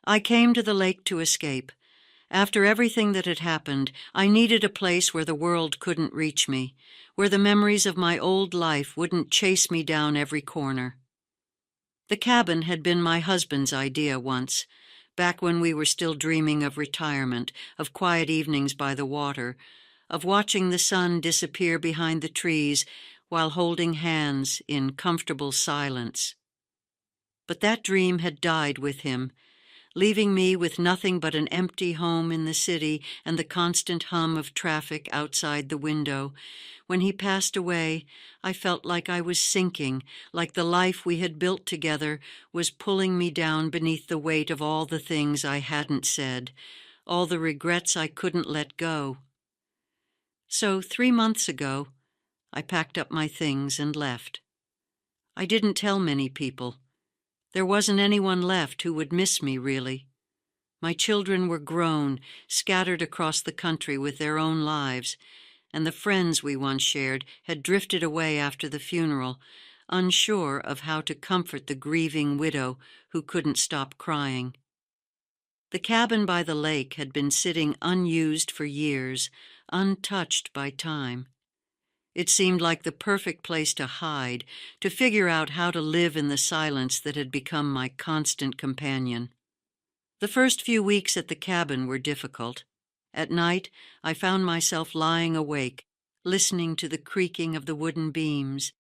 I came to the lake to escape. After everything that had happened, I needed a place where the world couldn't reach me, where the memories of my old life wouldn't chase me down every corner. The cabin had been my husband's idea once, back when we were still dreaming of retirement, of quiet evenings by the water, of watching the sun disappear behind the trees while holding hands in comfortable silence. But that dream had died with him, leaving me with nothing but an empty home in the city and the constant hum of traffic outside the window. When he passed away, I felt like I was sinking, like the life we had built together was pulling me down beneath the weight of all the things I hadn't said, all the regrets I couldn't let go. So 3 months ago, I packed up my things and left. I didn't tell many people. There wasn't anyone left who would miss me, really. My children were grown, scattered across the country with their own lives, and the friends we once shared had drifted away after the funeral, unsure of how to comfort the grieving widow who couldn't stop crying. The cabin by the lake had been sitting unused for years, untouched by time. It seemed like the perfect place to hide, to figure out how to live in the silence that had become my constant companion. The first few weeks at the cabin were difficult. At night, I found myself lying awake, listening to the creaking of the wooden beams,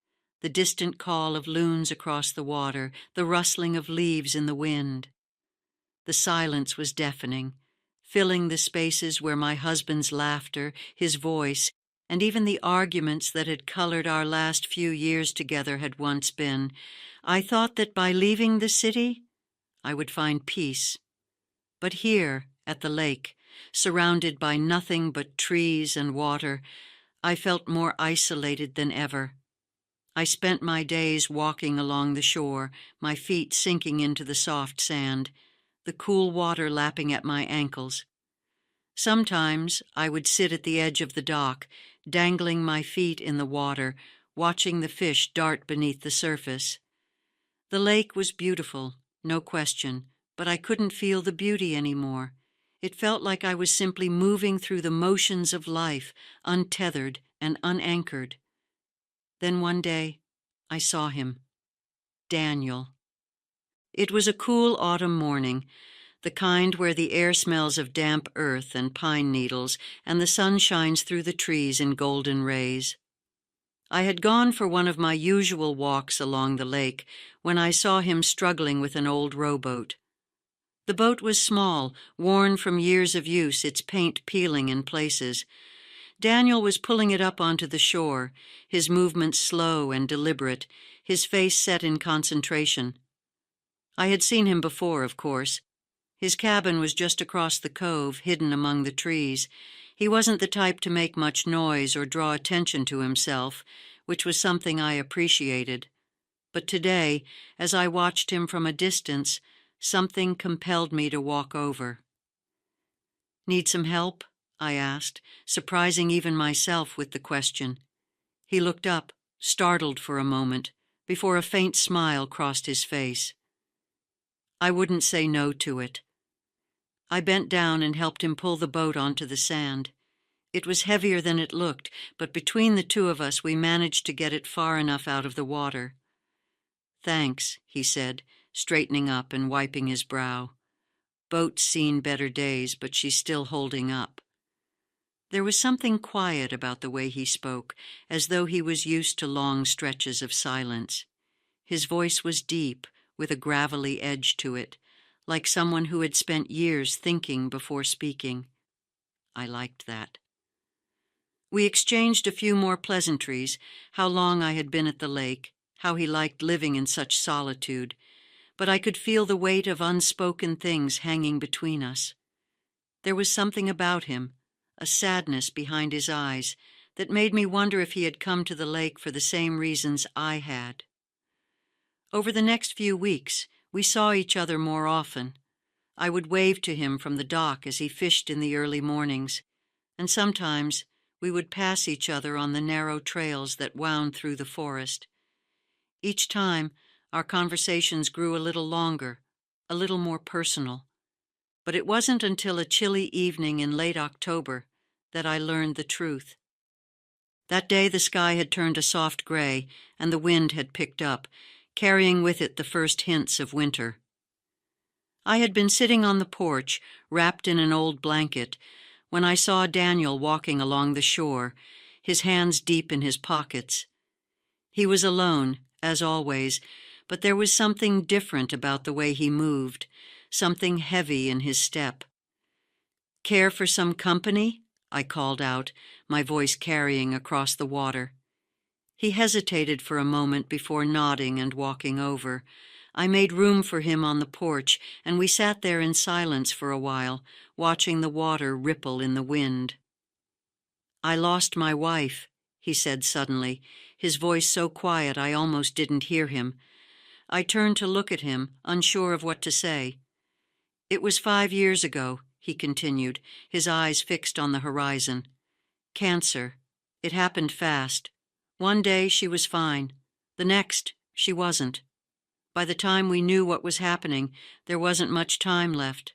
the distant call of loons across the water, the rustling of leaves in the wind. The silence was deafening, filling the spaces where my husband's laughter, his voice, and even the arguments that had colored our last few years together had once been. I thought that by leaving the city, I would find peace. But here, at the lake, surrounded by nothing but trees and water, I felt more isolated than ever. I spent my days walking along the shore, my feet sinking into the soft sand, the cool water lapping at my ankles. Sometimes I would sit at the edge of the dock, dangling my feet in the water, watching the fish dart beneath the surface. The lake was beautiful, no question, but I couldn't feel the beauty anymore. It felt like I was simply moving through the motions of life, untethered and unanchored. Then one day, I saw him. Daniel. It was a cool autumn morning, the kind where the air smells of damp earth and pine needles, and the sun shines through the trees in golden rays. I had gone for one of my usual walks along the lake when I saw him struggling with an old rowboat. The boat was small, worn from years of use, its paint peeling in places. Daniel was pulling it up onto the shore, his movements slow and deliberate, his face set in concentration. I had seen him before, of course. His cabin was just across the cove, hidden among the trees. He wasn't the type to make much noise or draw attention to himself, which was something I appreciated. But today, as I watched him from a distance, something compelled me to walk over. "Need some help?" I asked, surprising even myself with the question. He looked up, startled for a moment, before a faint smile crossed his face. I wouldn't say no to it. I bent down and helped him pull the boat onto the sand. It was heavier than it looked, but between the two of us we managed to get it far enough out of the water. "Thanks," he said, straightening up and wiping his brow. "Boat's seen better days, but she's still holding up." There was something quiet about the way he spoke, as though he was used to long stretches of silence. His voice was deep, with a gravelly edge to it, like someone who had spent years thinking before speaking. I liked that. We exchanged a few more pleasantries, how long I had been at the lake, how he liked living in such solitude, but I could feel the weight of unspoken things hanging between us. There was something about him, a sadness behind his eyes, that made me wonder if he had come to the lake for the same reasons I had. Over the next few weeks, we saw each other more often. I would wave to him from the dock as he fished in the early mornings, and sometimes we would pass each other on the narrow trails that wound through the forest. Each time, our conversations grew a little longer, a little more personal. But it wasn't until a chilly evening in late October that I learned the truth. That day the sky had turned a soft gray, and the wind had picked up, carrying with it the first hints of winter. I had been sitting on the porch, wrapped in an old blanket, when I saw Daniel walking along the shore, his hands deep in his pockets. He was alone, as always, but there was something different about the way he moved, something heavy in his step. "Care for some company?" I called out, my voice carrying across the water. He hesitated for a moment before nodding and walking over. I made room for him on the porch, and we sat there in silence for a while, watching the water ripple in the wind. "I lost my wife," he said suddenly, his voice so quiet I almost didn't hear him. I turned to look at him, unsure of what to say. "It was 5 years ago," he continued, his eyes fixed on the horizon. "Cancer. It happened fast. One day she was fine. The next, she wasn't. By the time we knew what was happening, there wasn't much time left."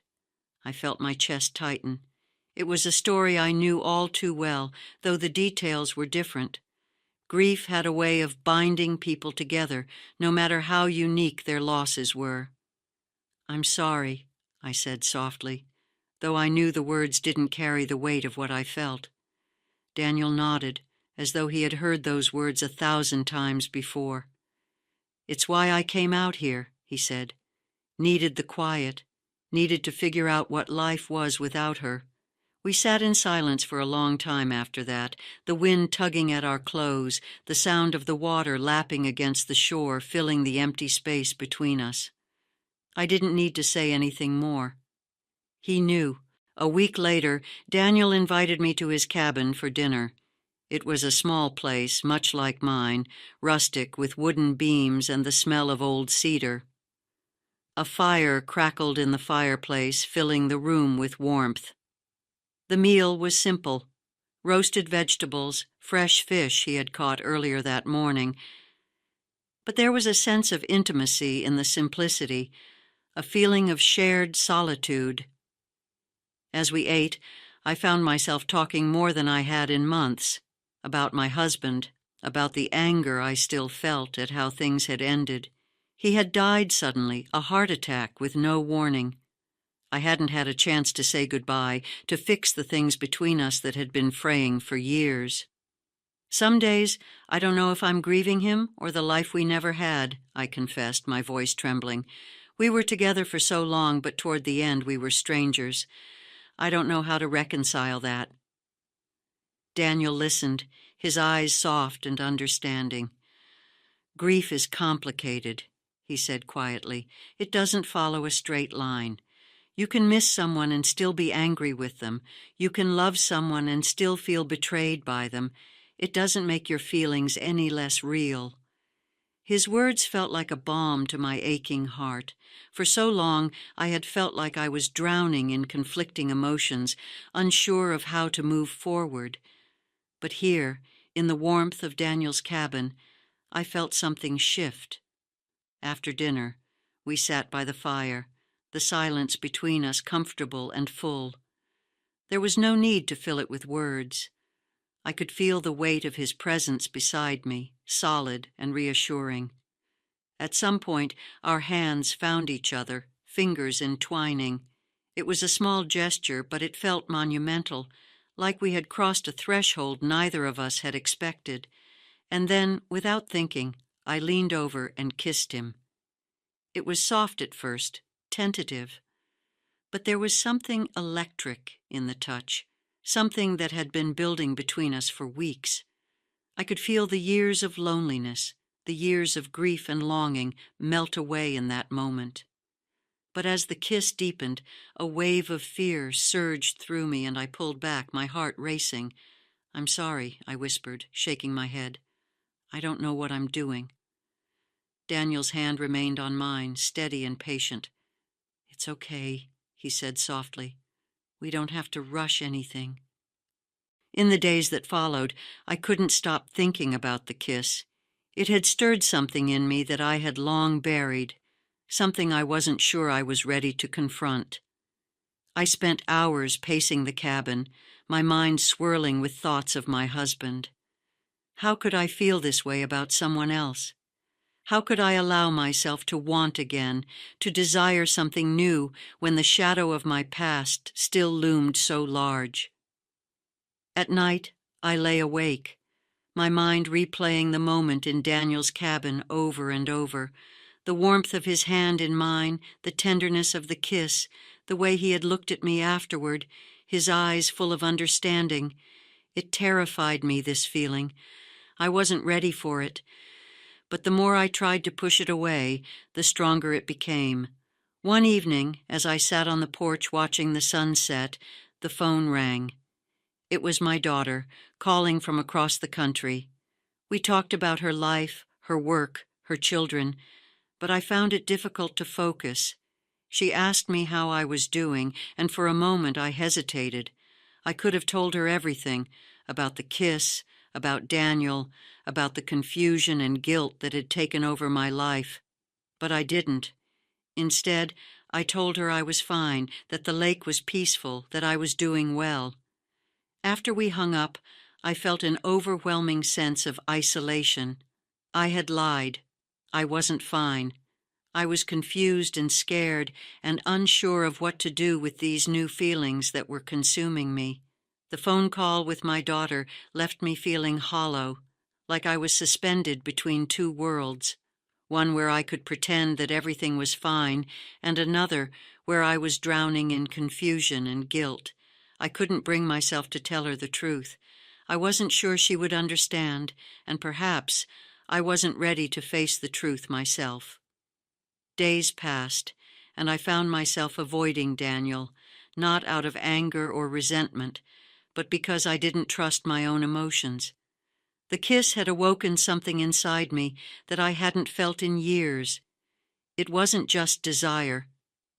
I felt my chest tighten. It was a story I knew all too well, though the details were different. Grief had a way of binding people together, no matter how unique their losses were. "I'm sorry," I said softly, though I knew the words didn't carry the weight of what I felt. Daniel nodded, as though he had heard those words 1,000 times before. "It's why I came out here," he said. "Needed the quiet, needed to figure out what life was without her." We sat in silence for a long time after that, the wind tugging at our clothes, the sound of the water lapping against the shore filling the empty space between us. I didn't need to say anything more. He knew. A week later, Daniel invited me to his cabin for dinner. It was a small place, much like mine, rustic with wooden beams and the smell of old cedar. A fire crackled in the fireplace, filling the room with warmth. The meal was simple: roasted vegetables, fresh fish he had caught earlier that morning. But there was a sense of intimacy in the simplicity, a feeling of shared solitude. As we ate, I found myself talking more than I had in months, about my husband, about the anger I still felt at how things had ended. He had died suddenly, a heart attack with no warning. I hadn't had a chance to say goodbye, to fix the things between us that had been fraying for years. "Some days, I don't know if I'm grieving him or the life we never had," I confessed, my voice trembling. "We were together for so long, but toward the end we were strangers. I don't know how to reconcile that." Daniel listened, his eyes soft and understanding. "Grief is complicated," he said quietly. "It doesn't follow a straight line. You can miss someone and still be angry with them. You can love someone and still feel betrayed by them. It doesn't make your feelings any less real." His words felt like a balm to my aching heart. For so long, I had felt like I was drowning in conflicting emotions, unsure of how to move forward. But here, in the warmth of Daniel's cabin, I felt something shift. After dinner, we sat by the fire, the silence between us comfortable and full. There was no need to fill it with words. I could feel the weight of his presence beside me, solid and reassuring. At some point, our hands found each other, fingers entwining. It was a small gesture, but it felt monumental, like we had crossed a threshold neither of us had expected. And then, without thinking, I leaned over and kissed him. It was soft at first, tentative, but there was something electric in the touch, something that had been building between us for weeks. I could feel the years of loneliness, the years of grief and longing melt away in that moment. But as the kiss deepened, a wave of fear surged through me and I pulled back, my heart racing. "I'm sorry," I whispered, shaking my head. "I don't know what I'm doing." Daniel's hand remained on mine, steady and patient. "It's okay," he said softly. "We don't have to rush anything." In the days that followed, I couldn't stop thinking about the kiss. It had stirred something in me that I had long buried, something I wasn't sure I was ready to confront. I spent hours pacing the cabin, my mind swirling with thoughts of my husband. How could I feel this way about someone else? How could I allow myself to want again, to desire something new when the shadow of my past still loomed so large? At night, I lay awake, my mind replaying the moment in Daniel's cabin over and over, the warmth of his hand in mine, the tenderness of the kiss, the way he had looked at me afterward, his eyes full of understanding. It terrified me, this feeling. I wasn't ready for it, but the more I tried to push it away, the stronger it became. One evening, as I sat on the porch watching the sun set, the phone rang. It was my daughter, calling from across the country. We talked about her life, her work, her children, but I found it difficult to focus. She asked me how I was doing, and for a moment I hesitated. I could have told her everything, about the kiss, about Daniel, about the confusion and guilt that had taken over my life. But I didn't. Instead, I told her I was fine, that the lake was peaceful, that I was doing well. After we hung up, I felt an overwhelming sense of isolation. I had lied. I wasn't fine. I was confused and scared and unsure of what to do with these new feelings that were consuming me. The phone call with my daughter left me feeling hollow, like I was suspended between two worlds, one where I could pretend that everything was fine, and another where I was drowning in confusion and guilt. I couldn't bring myself to tell her the truth. I wasn't sure she would understand, and perhaps I wasn't ready to face the truth myself. Days passed, and I found myself avoiding Daniel, not out of anger or resentment, but because I didn't trust my own emotions. The kiss had awoken something inside me that I hadn't felt in years. It wasn't just desire.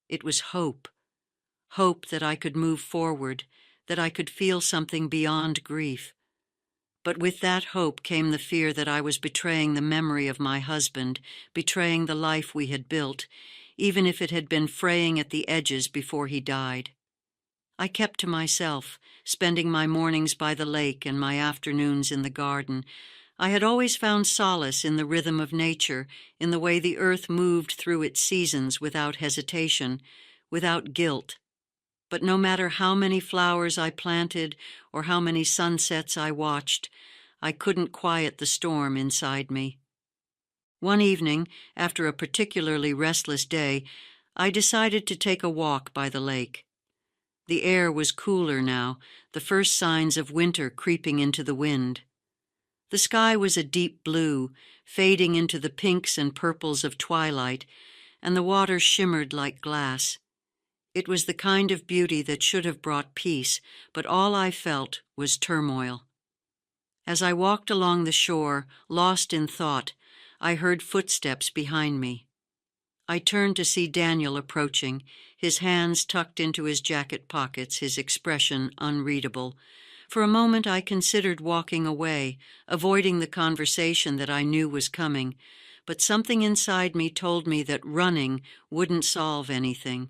It was hope. Hope that I could move forward, that I could feel something beyond grief. But with that hope came the fear that I was betraying the memory of my husband, betraying the life we had built, even if it had been fraying at the edges before he died. I kept to myself, spending my mornings by the lake and my afternoons in the garden. I had always found solace in the rhythm of nature, in the way the earth moved through its seasons without hesitation, without guilt. But no matter how many flowers I planted or how many sunsets I watched, I couldn't quiet the storm inside me. One evening, after a particularly restless day, I decided to take a walk by the lake. The air was cooler now, the first signs of winter creeping into the wind. The sky was a deep blue, fading into the pinks and purples of twilight, and the water shimmered like glass. It was the kind of beauty that should have brought peace, but all I felt was turmoil. As I walked along the shore, lost in thought, I heard footsteps behind me. I turned to see Daniel approaching, his hands tucked into his jacket pockets, his expression unreadable. For a moment I considered walking away, avoiding the conversation that I knew was coming, but something inside me told me that running wouldn't solve anything.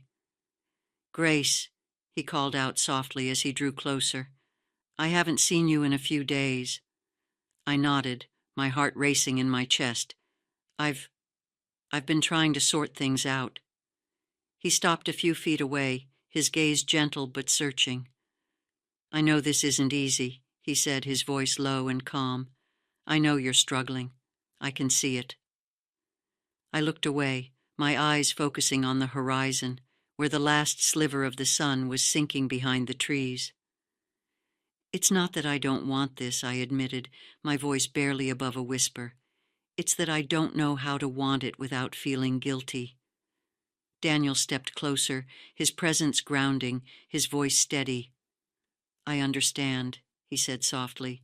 "Grace," he called out softly as he drew closer. "I haven't seen you in a few days." I nodded, my heart racing in my chest. I've been trying to sort things out." He stopped a few feet away, his gaze gentle but searching. "I know this isn't easy," he said, his voice low and calm. "I know you're struggling. I can see it." I looked away, my eyes focusing on the horizon, where the last sliver of the sun was sinking behind the trees. "It's not that I don't want this," I admitted, my voice barely above a whisper. "It's that I don't know how to want it without feeling guilty." Daniel stepped closer, his presence grounding, his voice steady. "I understand," he said softly.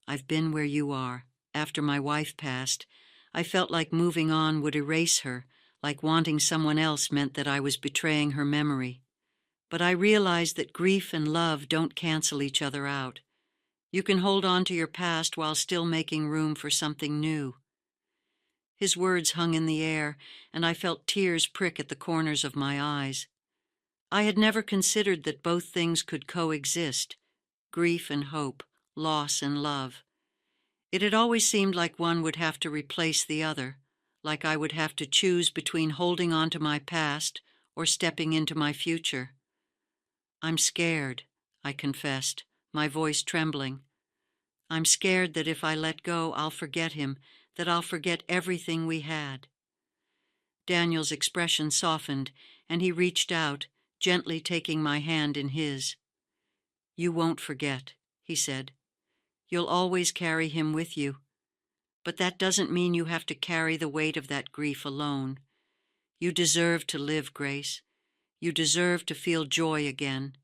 "I've been where you are. After my wife passed, I felt like moving on would erase her, like wanting someone else meant that I was betraying her memory. But I realized that grief and love don't cancel each other out. You can hold on to your past while still making room for something new." His words hung in the air, and I felt tears prick at the corners of my eyes. I had never considered that both things could coexist, grief and hope, loss and love. It had always seemed like one would have to replace the other, like I would have to choose between holding on to my past or stepping into my future. "I'm scared," I confessed, my voice trembling. "I'm scared that if I let go, I'll forget him, that I'll forget everything we had." Daniel's expression softened, and he reached out, gently taking my hand in his. "You won't forget," he said. "You'll always carry him with you. But that doesn't mean you have to carry the weight of that grief alone. You deserve to live, Grace. You deserve to feel joy again."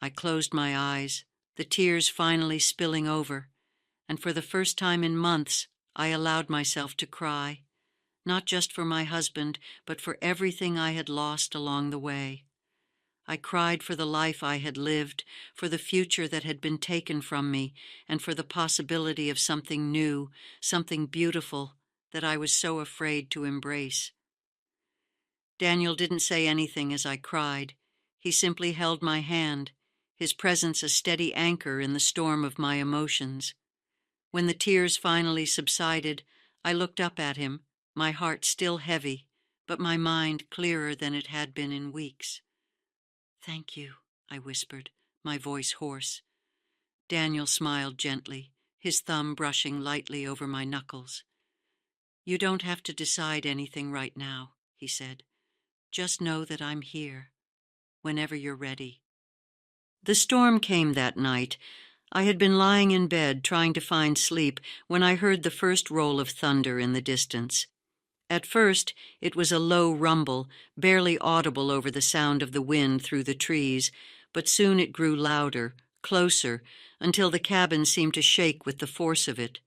I closed my eyes, the tears finally spilling over, and for the first time in months, I allowed myself to cry, not just for my husband, but for everything I had lost along the way. I cried for the life I had lived, for the future that had been taken from me, and for the possibility of something new, something beautiful, that I was so afraid to embrace. Daniel didn't say anything as I cried. He simply held my hand, his presence a steady anchor in the storm of my emotions. When the tears finally subsided, I looked up at him, my heart still heavy, but my mind clearer than it had been in weeks. "Thank you," I whispered, my voice hoarse. Daniel smiled gently, his thumb brushing lightly over my knuckles. "You don't have to decide anything right now," he said. "Just know that I'm here, whenever you're ready." The storm came that night. I had been lying in bed trying to find sleep when I heard the first roll of thunder in the distance. At first, it was a low rumble, barely audible over the sound of the wind through the trees, but soon it grew louder, closer, until the cabin seemed to shake with the force of it.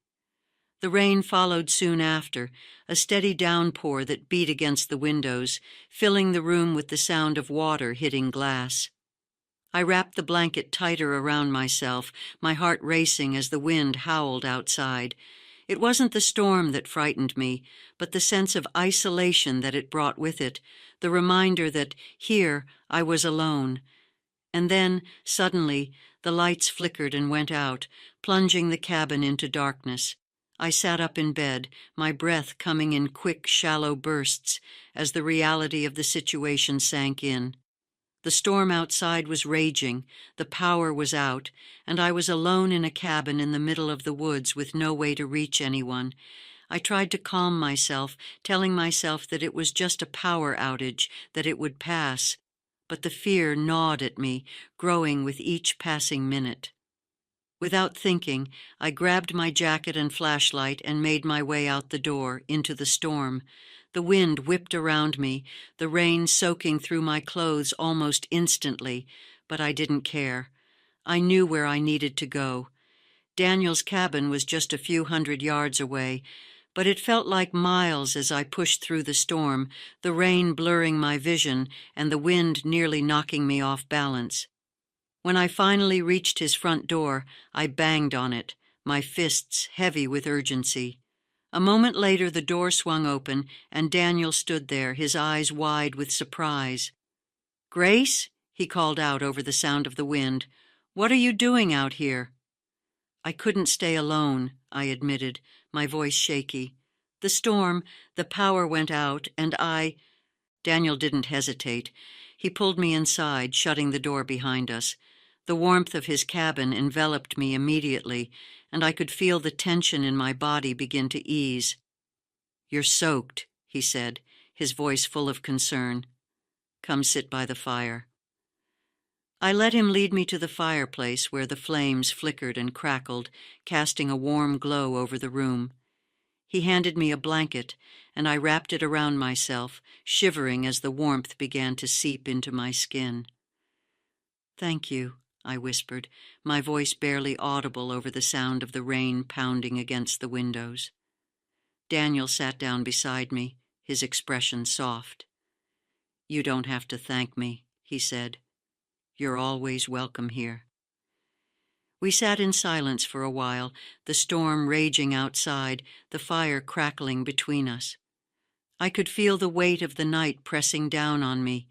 The rain followed soon after, a steady downpour that beat against the windows, filling the room with the sound of water hitting glass. I wrapped the blanket tighter around myself, my heart racing as the wind howled outside. It wasn't the storm that frightened me, but the sense of isolation that it brought with it, the reminder that here I was alone. And then, suddenly, the lights flickered and went out, plunging the cabin into darkness. I sat up in bed, my breath coming in quick, shallow bursts as the reality of the situation sank in. The storm outside was raging, the power was out, and I was alone in a cabin in the middle of the woods with no way to reach anyone. I tried to calm myself, telling myself that it was just a power outage, that it would pass. But the fear gnawed at me, growing with each passing minute. Without thinking, I grabbed my jacket and flashlight and made my way out the door, into the storm. The wind whipped around me, the rain soaking through my clothes almost instantly, but I didn't care. I knew where I needed to go. Daniel's cabin was just a few hundred yards away, but it felt like miles as I pushed through the storm, the rain blurring my vision and the wind nearly knocking me off balance. When I finally reached his front door, I banged on it, my fists heavy with urgency. A moment later, the door swung open, and Daniel stood there, his eyes wide with surprise. "Grace?" he called out over the sound of the wind. "What are you doing out here?" "I couldn't stay alone," I admitted, my voice shaky. "The storm, the power went out, and I—" Daniel didn't hesitate. He pulled me inside, shutting the door behind us. The warmth of his cabin enveloped me immediately, and I could feel the tension in my body begin to ease. "You're soaked," he said, his voice full of concern. "Come sit by the fire." I let him lead me to the fireplace where the flames flickered and crackled, casting a warm glow over the room. He handed me a blanket, and I wrapped it around myself, shivering as the warmth began to seep into my skin. "Thank you," I whispered, my voice barely audible over the sound of the rain pounding against the windows. Daniel sat down beside me, his expression soft. "You don't have to thank me," he said. "You're always welcome here." We sat in silence for a while, the storm raging outside, the fire crackling between us. I could feel the weight of the night pressing down on me,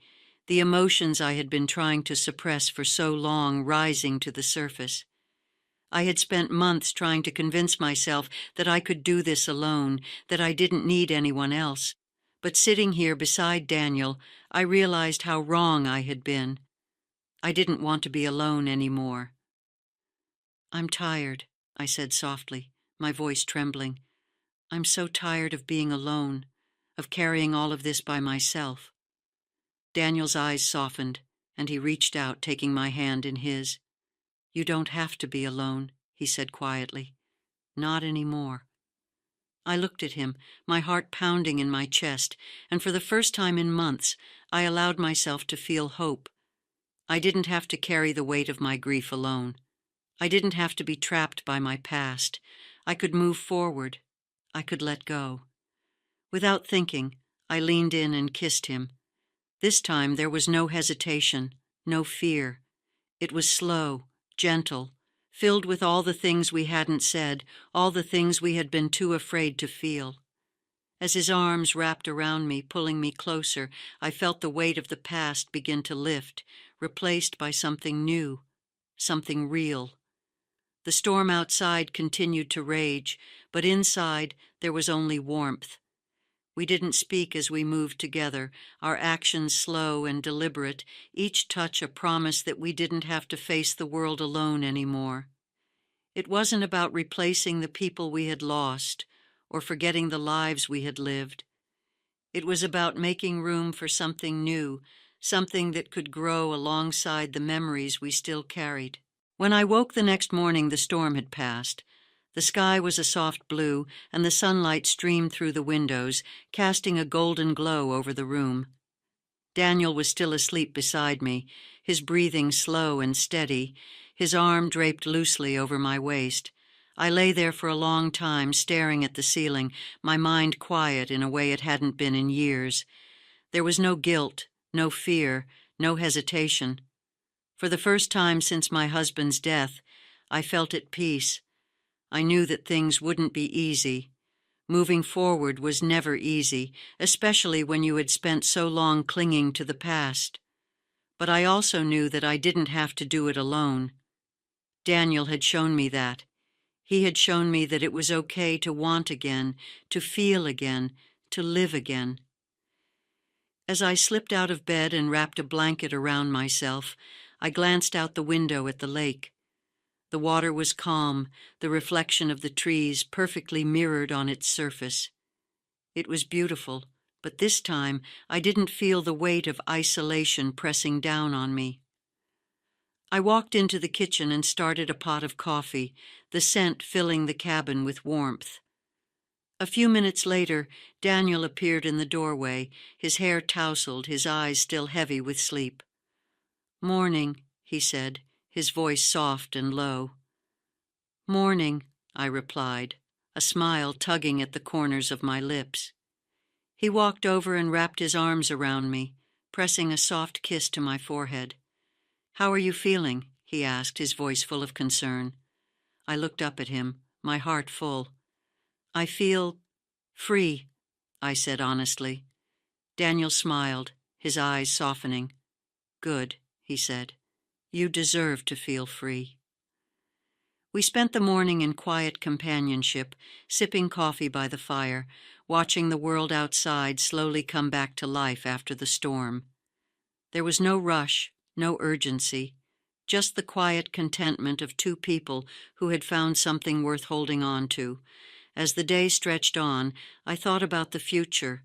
the emotions I had been trying to suppress for so long rising to the surface. I had spent months trying to convince myself that I could do this alone, that I didn't need anyone else. But sitting here beside Daniel, I realized how wrong I had been. I didn't want to be alone anymore. "I'm tired," I said softly, my voice trembling. "I'm so tired of being alone, of carrying all of this by myself." Daniel's eyes softened, and he reached out, taking my hand in his. "You don't have to be alone," he said quietly. "Not anymore." I looked at him, my heart pounding in my chest, and for the first time in months, I allowed myself to feel hope. I didn't have to carry the weight of my grief alone. I didn't have to be trapped by my past. I could move forward. I could let go. Without thinking, I leaned in and kissed him. This time there was no hesitation, no fear. It was slow, gentle, filled with all the things we hadn't said, all the things we had been too afraid to feel. As his arms wrapped around me, pulling me closer, I felt the weight of the past begin to lift, replaced by something new, something real. The storm outside continued to rage, but inside there was only warmth. We didn't speak as we moved together, our actions slow and deliberate, each touch a promise that we didn't have to face the world alone anymore. It wasn't about replacing the people we had lost or forgetting the lives we had lived. It was about making room for something new, something that could grow alongside the memories we still carried. When I woke the next morning, the storm had passed. The sky was a soft blue, and the sunlight streamed through the windows, casting a golden glow over the room. Daniel was still asleep beside me, his breathing slow and steady, his arm draped loosely over my waist. I lay there for a long time, staring at the ceiling, my mind quiet in a way it hadn't been in years. There was no guilt, no fear, no hesitation. For the first time since my husband's death, I felt at peace. I knew that things wouldn't be easy. Moving forward was never easy, especially when you had spent so long clinging to the past. But I also knew that I didn't have to do it alone. Daniel had shown me that. He had shown me that it was okay to want again, to feel again, to live again. As I slipped out of bed and wrapped a blanket around myself, I glanced out the window at the lake. The water was calm, the reflection of the trees perfectly mirrored on its surface. It was beautiful, but this time I didn't feel the weight of isolation pressing down on me. I walked into the kitchen and started a pot of coffee, the scent filling the cabin with warmth. A few minutes later, Daniel appeared in the doorway, his hair tousled, his eyes still heavy with sleep. "Morning," he said, his voice soft and low. "Morning," I replied, a smile tugging at the corners of my lips. He walked over and wrapped his arms around me, pressing a soft kiss to my forehead. "How are you feeling?" he asked, his voice full of concern. I looked up at him, my heart full. "I feel free," I said honestly. Daniel smiled, his eyes softening. "Good," he said. "You deserve to feel free." We spent the morning in quiet companionship, sipping coffee by the fire, watching the world outside slowly come back to life after the storm. There was no rush, no urgency, just the quiet contentment of two people who had found something worth holding on to. As the day stretched on, I thought about the future,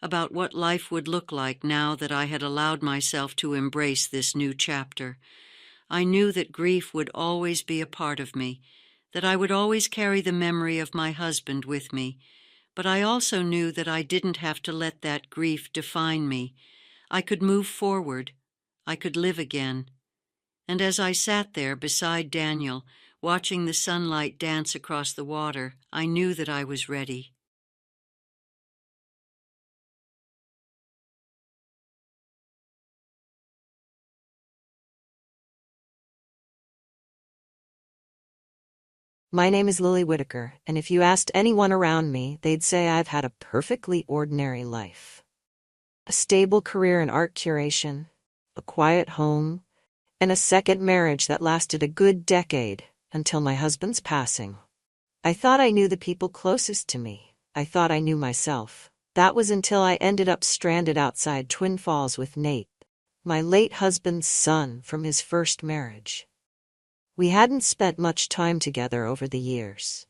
about what life would look like now that I had allowed myself to embrace this new chapter. I knew that grief would always be a part of me, that I would always carry the memory of my husband with me, but I also knew that I didn't have to let that grief define me. I could move forward. I could live again. And as I sat there beside Daniel, watching the sunlight dance across the water, I knew that I was ready. My name is Lily Whitaker, and if you asked anyone around me, they'd say I've had a perfectly ordinary life. A stable career in art curation, a quiet home, and a second marriage that lasted a good decade until my husband's passing. I thought I knew the people closest to me. I thought I knew myself. That was until I ended up stranded outside Twin Falls with Nate, my late husband's son from his first marriage. We hadn't spent much time together over the years.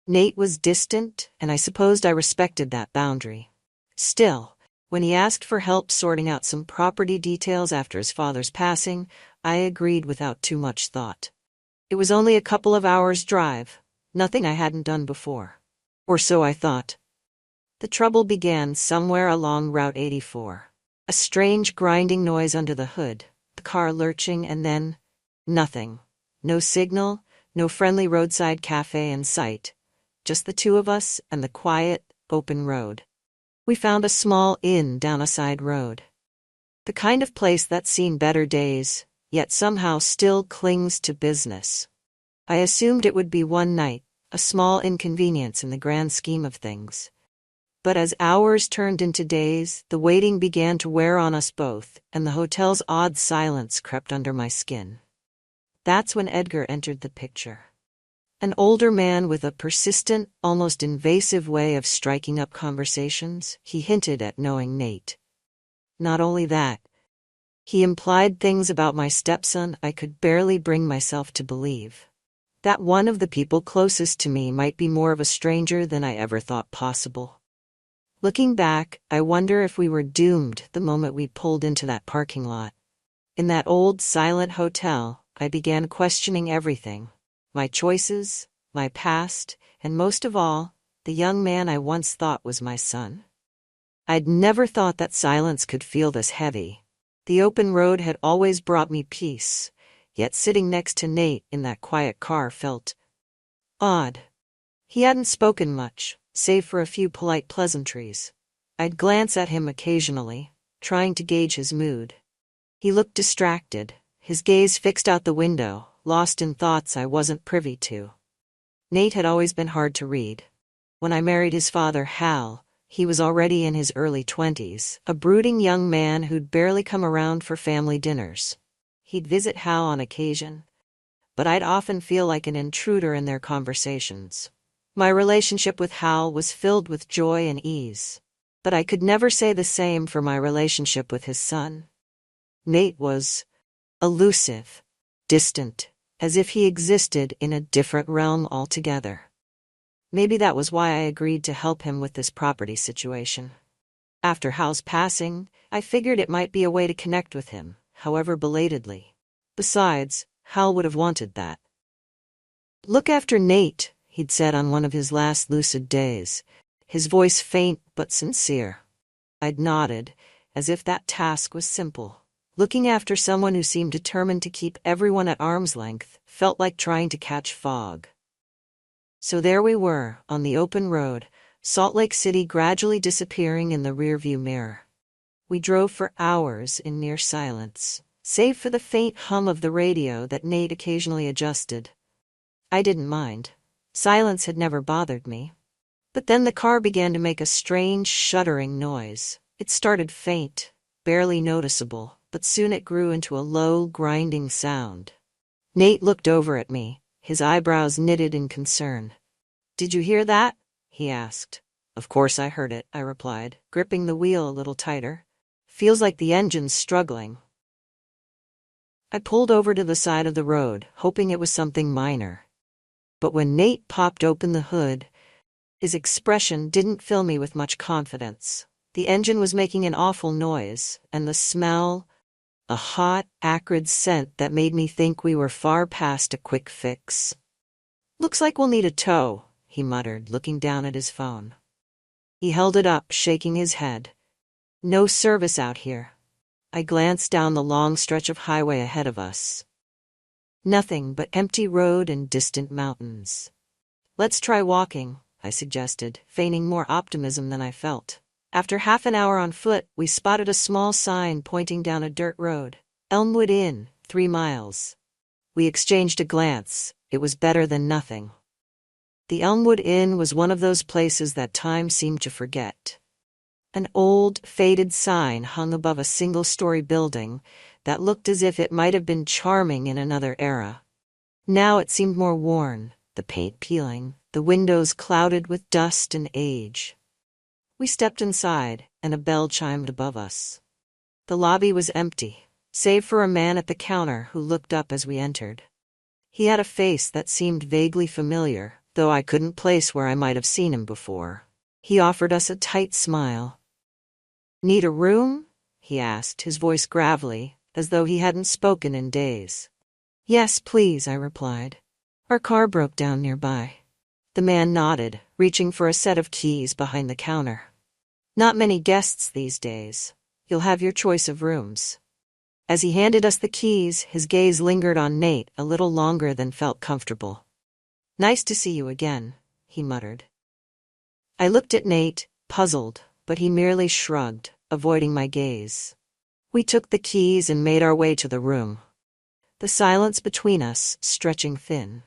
Nate was distant, and I supposed I respected that boundary. Still, when he asked for help sorting out some property details after his father's passing, I agreed without too much thought. It was only a couple of hours' drive, nothing I hadn't done before. Or so I thought. The trouble began somewhere along Route 84. A strange grinding noise under the hood, the car lurching, and then nothing. No signal, no friendly roadside cafe in sight. Just the two of us and the quiet, open road. We found a small inn down a side road. The kind of place that's seen better days, yet somehow still clings to business. I assumed it would be one night, a small inconvenience in the grand scheme of things. But as hours turned into days, the waiting began to wear on us both, and the hotel's odd silence crept under my skin. That's when Edgar entered the picture. An older man with a persistent, almost invasive way of striking up conversations. He hinted at knowing Nate. Not only that, he implied things about my stepson I could barely bring myself to believe. That one of the people closest to me might be more of a stranger than I ever thought possible. Looking back, I wonder if we were doomed the moment we pulled into that parking lot. In that old, silent hotel, I began questioning everything. My choices, my past, and most of all, the young man I once thought was my son. I'd never thought that silence could feel this heavy. The open road had always brought me peace, yet sitting next to Nate in that quiet car felt odd. He hadn't spoken much, save for a few polite pleasantries. I'd glance at him occasionally, trying to gauge his mood. He looked distracted, his gaze fixed out the window, lost in thoughts I wasn't privy to. Nate had always been hard to read. When I married his father, Hal, he was already in his early 20s, a brooding young man who'd barely come around for family dinners. He'd visit Hal on occasion, but I'd often feel like an intruder in their conversations. My relationship with Hal was filled with joy and ease, but I could never say the same for my relationship with his son. Nate was elusive, distant, as if he existed in a different realm altogether. Maybe that was why I agreed to help him with this property situation. After Hal's passing, I figured it might be a way to connect with him, however belatedly. Besides, Hal would have wanted that. "Look after Nate," he'd said on one of his last lucid days, his voice faint but sincere. I'd nodded, as if that task was simple. Looking after someone who seemed determined to keep everyone at arm's length felt like trying to catch fog. So there we were, on the open road, Salt Lake City gradually disappearing in the rearview mirror. We drove for hours in near silence, save for the faint hum of the radio that Nate occasionally adjusted. I didn't mind. Silence had never bothered me. But then the car began to make a strange, shuddering noise. It started faint, barely noticeable, but soon it grew into a low, grinding sound. Nate looked over at me, his eyebrows knitted in concern. "Did you hear that?" he asked. "Of course I heard it," I replied, gripping the wheel a little tighter. "Feels like the engine's struggling." I pulled over to the side of the road, hoping it was something minor. But when Nate popped open the hood, his expression didn't fill me with much confidence. The engine was making an awful noise, and the smell, a hot, acrid scent that made me think we were far past a quick fix. "Looks like we'll need a tow," he muttered, looking down at his phone. He held it up, shaking his head. "No service out here." I glanced down the long stretch of highway ahead of us. Nothing but empty road and distant mountains. "Let's try walking," I suggested, feigning more optimism than I felt. After half an hour on foot, we spotted a small sign pointing down a dirt road. "Elmwood Inn, 3 miles. We exchanged a glance. It was better than nothing. The Elmwood Inn was one of those places that time seemed to forget. An old, faded sign hung above a single-story building that looked as if it might have been charming in another era. Now it seemed more worn, the paint peeling, the windows clouded with dust and age. We stepped inside, and a bell chimed above us. The lobby was empty, save for a man at the counter who looked up as we entered. He had a face that seemed vaguely familiar, though I couldn't place where I might have seen him before. He offered us a tight smile. "Need a room?" he asked, his voice gravelly, as though he hadn't spoken in days. "Yes, please," I replied. "Our car broke down nearby." The man nodded, reaching for a set of keys behind the counter. "Not many guests these days. You'll have your choice of rooms." As he handed us the keys, his gaze lingered on Nate a little longer than felt comfortable. "Nice to see you again," he muttered. I looked at Nate, puzzled, but he merely shrugged, avoiding my gaze. We took the keys and made our way to the room, the silence between us stretching thin.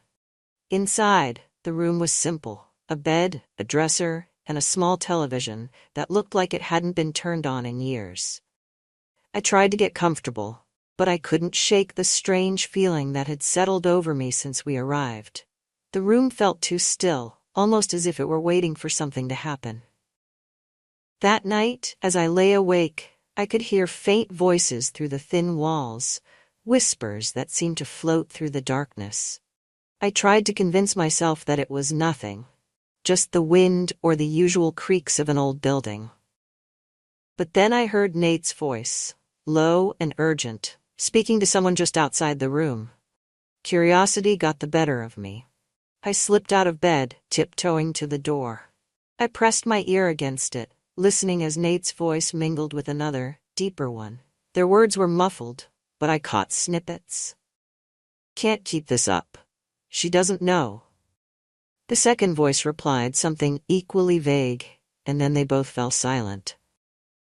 Inside, the room was simple: a bed, a dresser, and a small television that looked like it hadn't been turned on in years. I tried to get comfortable, but I couldn't shake the strange feeling that had settled over me since we arrived. The room felt too still, almost as if it were waiting for something to happen. That night, as I lay awake, I could hear faint voices through the thin walls, whispers that seemed to float through the darkness. I tried to convince myself that it was nothing, just the wind or the usual creaks of an old building. But then I heard Nate's voice, low and urgent, speaking to someone just outside the room. Curiosity got the better of me. I slipped out of bed, tiptoeing to the door. I pressed my ear against it, listening as Nate's voice mingled with another, deeper one. Their words were muffled, but I caught snippets. "Can't keep this up. She doesn't know." The second voice replied something equally vague, and then they both fell silent.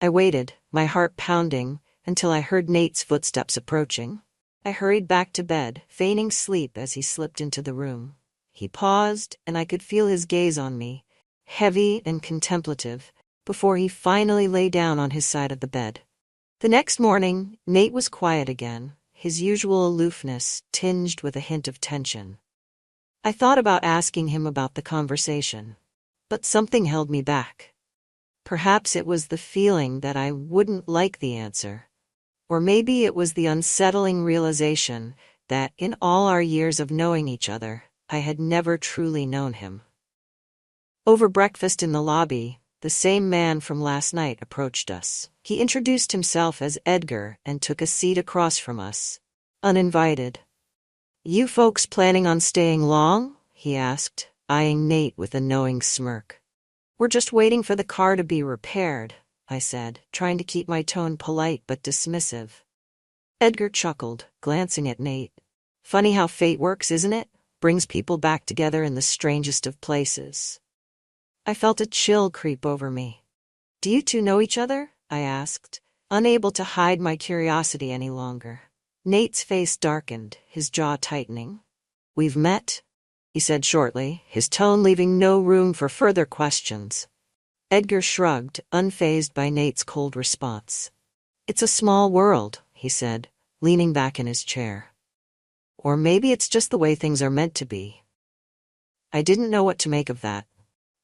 I waited, my heart pounding, until I heard Nate's footsteps approaching. I hurried back to bed, feigning sleep as he slipped into the room. He paused, and I could feel his gaze on me, heavy and contemplative, before he finally lay down on his side of the bed. The next morning, Nate was quiet again, his usual aloofness tinged with a hint of tension. I thought about asking him about the conversation, but something held me back. Perhaps it was the feeling that I wouldn't like the answer. Or maybe it was the unsettling realization that in all our years of knowing each other, I had never truly known him. Over breakfast in the lobby, the same man from last night approached us. He introduced himself as Edgar and took a seat across from us, uninvited. "You folks planning on staying long?" he asked, eyeing Nate with a knowing smirk. "We're just waiting for the car to be repaired," I said, trying to keep my tone polite but dismissive. Edgar chuckled, glancing at Nate. "Funny how fate works, isn't it? Brings people back together in the strangest of places." I felt a chill creep over me. "Do you two know each other?" I asked, unable to hide my curiosity any longer. Nate's face darkened, his jaw tightening. "We've met," he said shortly, his tone leaving no room for further questions. Edgar shrugged, unfazed by Nate's cold response. "It's a small world," he said, leaning back in his chair. "Or maybe it's just the way things are meant to be." I didn't know what to make of that.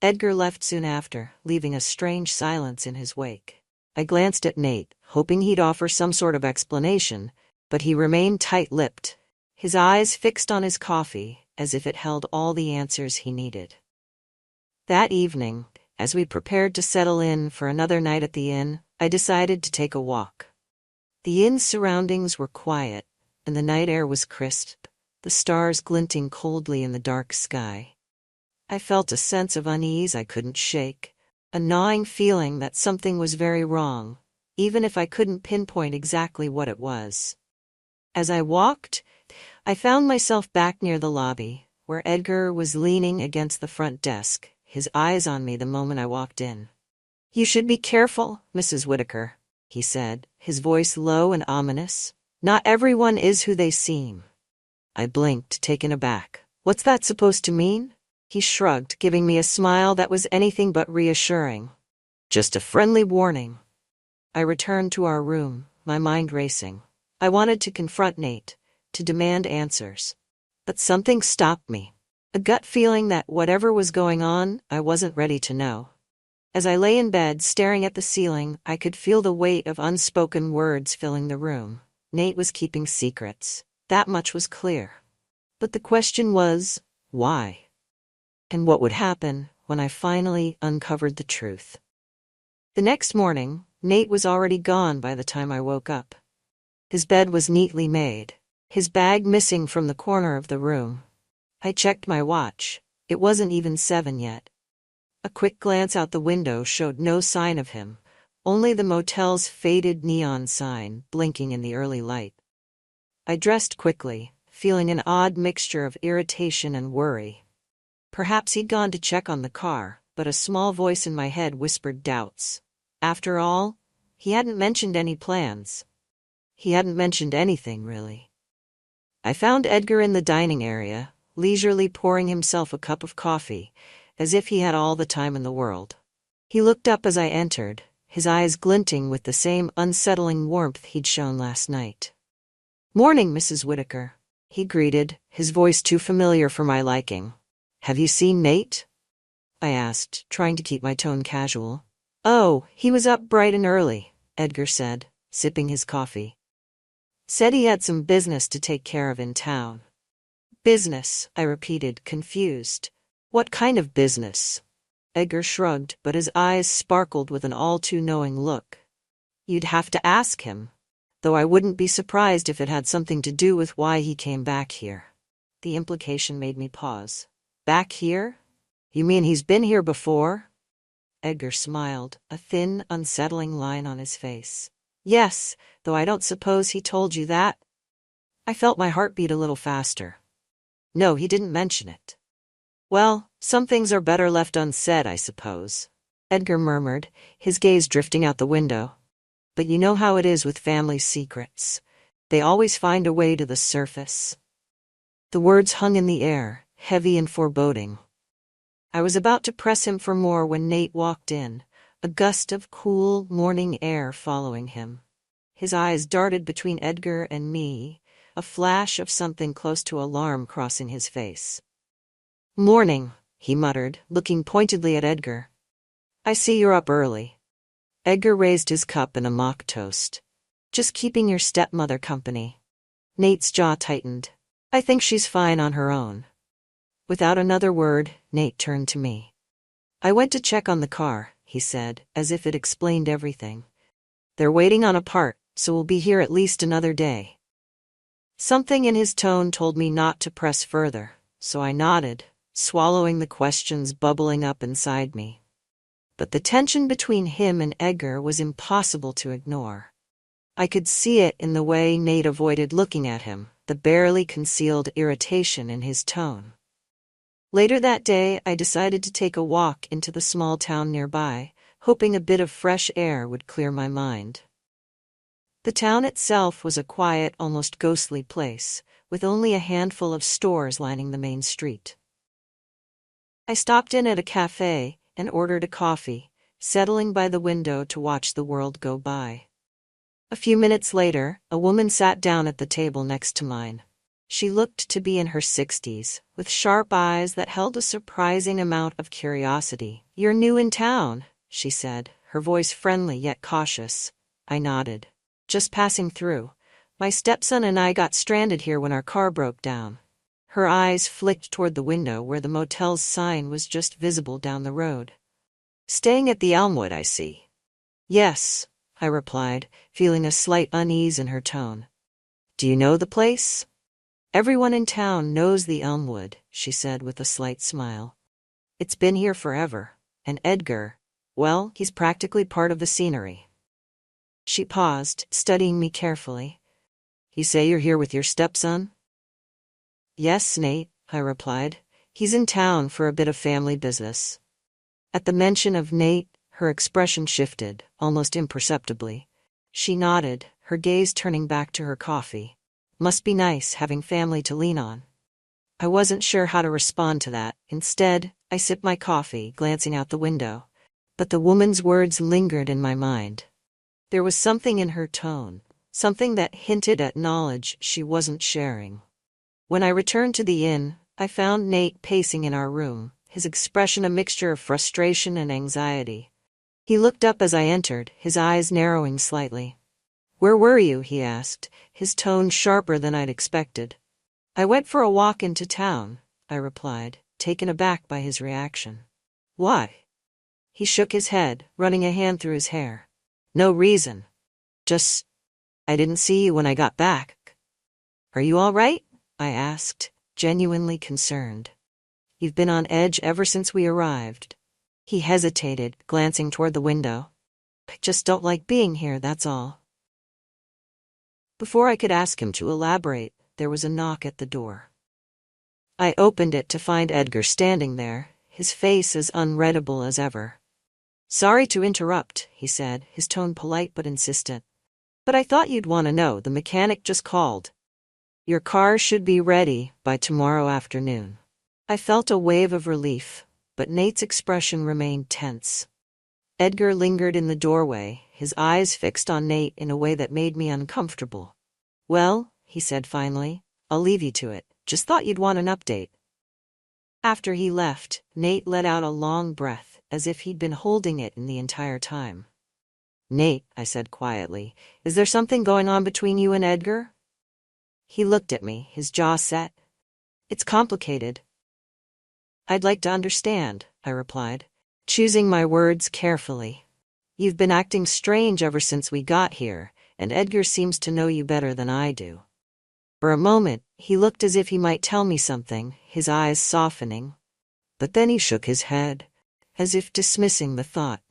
Edgar left soon after, leaving a strange silence in his wake. I glanced at Nate, hoping he'd offer some sort of explanation, but he remained tight-lipped, his eyes fixed on his coffee, as if it held all the answers he needed. That evening, as we prepared to settle in for another night at the inn, I decided to take a walk. The inn's surroundings were quiet, and the night air was crisp, the stars glinting coldly in the dark sky. I felt a sense of unease I couldn't shake, a gnawing feeling that something was very wrong, even if I couldn't pinpoint exactly what it was. As I walked, I found myself back near the lobby, where Edgar was leaning against the front desk, his eyes on me the moment I walked in. "You should be careful, Mrs. Whitaker," he said, his voice low and ominous. "Not everyone is who they seem." I blinked, taken aback. "What's that supposed to mean?" He shrugged, giving me a smile that was anything but reassuring. Just a friendly warning. I returned to our room, my mind racing. I wanted to confront Nate, to demand answers. But something stopped me. A gut feeling that whatever was going on, I wasn't ready to know. As I lay in bed staring at the ceiling, I could feel the weight of unspoken words filling the room. Nate was keeping secrets. That much was clear. But the question was, why? And what would happen when I finally uncovered the truth? The next morning, Nate was already gone by the time I woke up. His bed was neatly made, his bag missing from the corner of the room. I checked my watch. It wasn't even 7 yet. A quick glance out the window showed no sign of him, only the motel's faded neon sign blinking in the early light. I dressed quickly, feeling an odd mixture of irritation and worry. Perhaps he'd gone to check on the car, but a small voice in my head whispered doubts. After all, he hadn't mentioned any plans. He hadn't mentioned anything, really. I found Edgar in the dining area, leisurely pouring himself a cup of coffee, as if he had all the time in the world. He looked up as I entered, his eyes glinting with the same unsettling warmth he'd shown last night. "Morning, Mrs. Whitaker," he greeted, his voice too familiar for my liking. "Have you seen Nate?" I asked, trying to keep my tone casual. "Oh, he was up bright and early," Edgar said, sipping his coffee. "Said he had some business to take care of in town." "Business," I repeated, confused. "What kind of business?" Edgar shrugged, but his eyes sparkled with an all-too-knowing look. "You'd have to ask him. Though I wouldn't be surprised if it had something to do with why he came back here." The implication made me pause. "Back here? You mean he's been here before?" Edgar smiled, a thin, unsettling line on his face. "Yes, though I don't suppose he told you that?" I felt my heart beat a little faster. "No, he didn't mention it." "Well, some things are better left unsaid, I suppose," Edgar murmured, his gaze drifting out the window. "But you know how it is with family secrets. They always find a way to the surface." The words hung in the air, heavy and foreboding. I was about to press him for more when Nate walked in, a gust of cool, morning air following him. His eyes darted between Edgar and me, a flash of something close to alarm crossing his face. "Morning," he muttered, looking pointedly at Edgar. "I see you're up early." Edgar raised his cup in a mock toast. "Just keeping your stepmother company." Nate's jaw tightened. "I think she's fine on her own." Without another word, Nate turned to me. "I went to check on the car," he said, as if it explained everything. "They're waiting on a part, so we'll be here at least another day." Something in his tone told me not to press further, so I nodded, swallowing the questions bubbling up inside me. But the tension between him and Edgar was impossible to ignore. I could see it in the way Nate avoided looking at him, the barely concealed irritation in his tone. Later that day, I decided to take a walk into the small town nearby, hoping a bit of fresh air would clear my mind. The town itself was a quiet, almost ghostly place, with only a handful of stores lining the main street. I stopped in at a cafe and ordered a coffee, settling by the window to watch the world go by. A few minutes later, a woman sat down at the table next to mine. She looked to be in her 60s, with sharp eyes that held a surprising amount of curiosity. "You're new in town," she said, her voice friendly yet cautious. I nodded. "Just passing through. My stepson and I got stranded here when our car broke down." Her eyes flicked toward the window where the motel's sign was just visible down the road. "Staying at the Elmwood, I see." "Yes," I replied, feeling a slight unease in her tone. "Do you know the place?" "Everyone in town knows the Elmwood," she said with a slight smile. "It's been here forever. And Edgar, well, he's practically part of the scenery." She paused, studying me carefully. "You say you're here with your stepson?" "Yes, Nate," I replied. "He's in town for a bit of family business." At the mention of Nate, her expression shifted, almost imperceptibly. She nodded, her gaze turning back to her coffee. Must be nice having family to lean on. I wasn't sure how to respond to that. Instead, I sipped my coffee, glancing out the window. But the woman's words lingered in my mind. There was something in her tone, something that hinted at knowledge she wasn't sharing. When I returned to the inn, I found Nate pacing in our room, his expression a mixture of frustration and anxiety. He looked up as I entered, his eyes narrowing slightly. "Where were you?" he asked, his tone sharper than I'd expected. "I went for a walk into town," I replied, taken aback by his reaction. "Why?" He shook his head, running a hand through his hair. "No reason. Just, I didn't see you when I got back." "Are you all right?" I asked, genuinely concerned. "You've been on edge ever since we arrived." He hesitated, glancing toward the window. "I just don't like being here, that's all." Before I could ask him to elaborate, there was a knock at the door. I opened it to find Edgar standing there, his face as unreadable as ever. "Sorry to interrupt," he said, his tone polite but insistent. "But I thought you'd want to know, the mechanic just called. Your car should be ready by tomorrow afternoon." I felt a wave of relief, but Nate's expression remained tense. Edgar lingered in the doorway, his eyes fixed on Nate in a way that made me uncomfortable. "Well," he said finally, "I'll leave you to it. Just thought you'd want an update." After he left, Nate let out a long breath, as if he'd been holding it in the entire time. "Nate," I said quietly, "is there something going on between you and Edgar?" He looked at me, his jaw set. "It's complicated." "I'd like to understand," I replied, choosing my words carefully. "You've been acting strange ever since we got here, and Edgar seems to know you better than I do." For a moment, he looked as if he might tell me something, his eyes softening. But then he shook his head, as if dismissing the thought.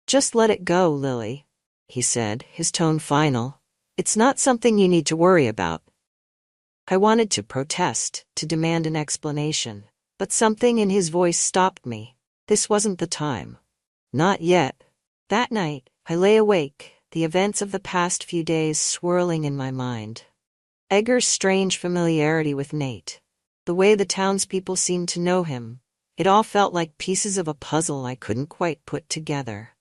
"Just let it go, Lily," he said, his tone final. "It's not something you need to worry about." I wanted to protest, to demand an explanation, but something in his voice stopped me. This wasn't the time. Not yet. That night, I lay awake, the events of the past few days swirling in my mind. Edgar's strange familiarity with Nate. The way the townspeople seemed to know him. It all felt like pieces of a puzzle I couldn't quite put together.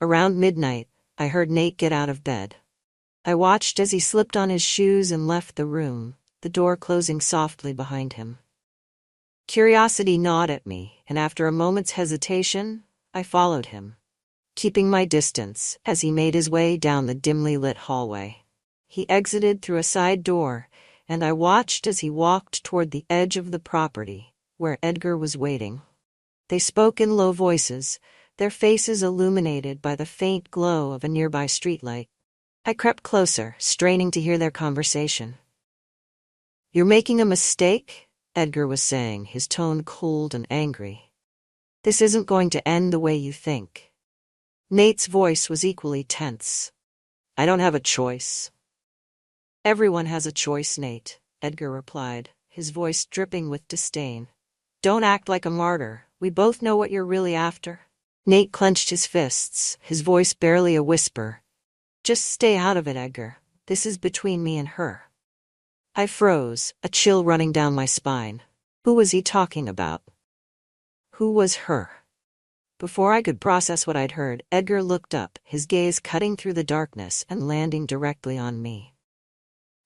Around midnight, I heard Nate get out of bed. I watched as he slipped on his shoes and left the room, the door closing softly behind him. Curiosity gnawed at me, and after a moment's hesitation, I followed him, keeping my distance as he made his way down the dimly lit hallway. He exited through a side door, and I watched as he walked toward the edge of the property, where Edgar was waiting. They spoke in low voices, their faces illuminated by the faint glow of a nearby streetlight. I crept closer, straining to hear their conversation. "You're making a mistake," Edgar was saying, his tone cold and angry. "This isn't going to end the way you think." Nate's voice was equally tense. "I don't have a choice." "Everyone has a choice, Nate," Edgar replied, his voice dripping with disdain. "Don't act like a martyr. We both know what you're really after." Nate clenched his fists, his voice barely a whisper. "Just stay out of it, Edgar. This is between me and her." I froze, a chill running down my spine. Who was he talking about? Who was her? Before I could process what I'd heard, Edgar looked up, his gaze cutting through the darkness and landing directly on me.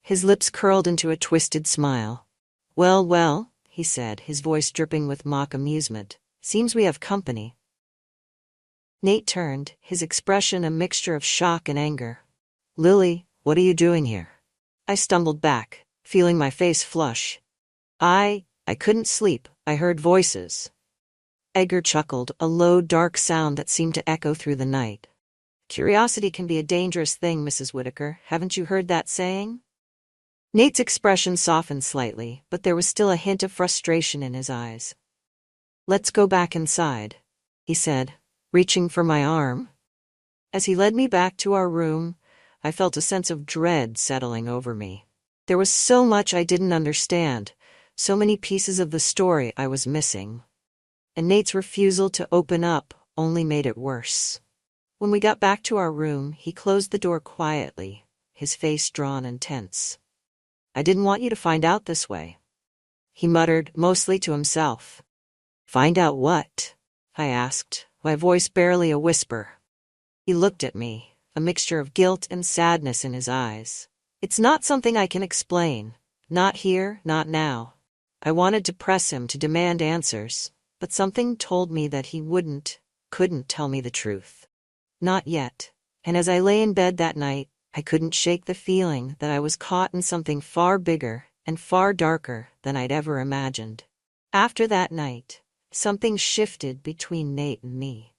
His lips curled into a twisted smile. "Well, well," he said, his voice dripping with mock amusement. "Seems we have company." Nate turned, his expression a mixture of shock and anger. "Lily, what are you doing here?" I stumbled back, feeling my face flush. I couldn't sleep. I heard voices." Edgar chuckled, a low, dark sound that seemed to echo through the night. "Curiosity can be a dangerous thing, Mrs. Whitaker. Haven't you heard that saying?" Nate's expression softened slightly, but there was still a hint of frustration in his eyes. "Let's go back inside," he said, reaching for my arm. As he led me back to our room, I felt a sense of dread settling over me. There was so much I didn't understand, so many pieces of the story I was missing. And Nate's refusal to open up only made it worse. When we got back to our room, he closed the door quietly, his face drawn and tense. "I didn't want you to find out this way," he muttered, mostly to himself. "Find out what?" I asked, my voice barely a whisper. He looked at me, a mixture of guilt and sadness in his eyes. It's not something I can explain. Not here, not now. I wanted to press him to demand answers, but something told me that he couldn't tell me the truth. Not yet. And as I lay in bed that night, I couldn't shake the feeling that I was caught in something far bigger and far darker than I'd ever imagined. After that night, something shifted between Nate and me.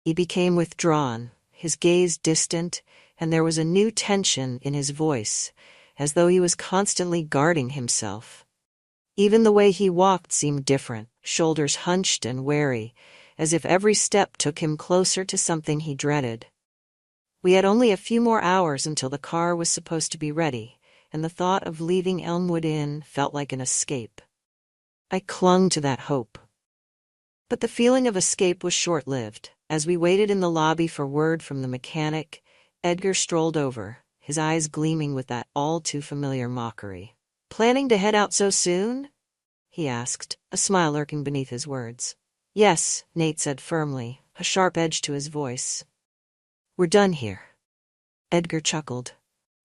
He became withdrawn, his gaze distant, and there was a new tension in his voice, as though he was constantly guarding himself. Even the way he walked seemed different, shoulders hunched and wary, as if every step took him closer to something he dreaded. We had only a few more hours until the car was supposed to be ready, and the thought of leaving Elmwood Inn felt like an escape. I clung to that hope. But the feeling of escape was short-lived. As we waited in the lobby for word from the mechanic, Edgar strolled over, his eyes gleaming with that all-too-familiar mockery. "Planning to head out so soon?" he asked, a smile lurking beneath his words. "Yes," Nate said firmly, a sharp edge to his voice. "We're done here." Edgar chuckled.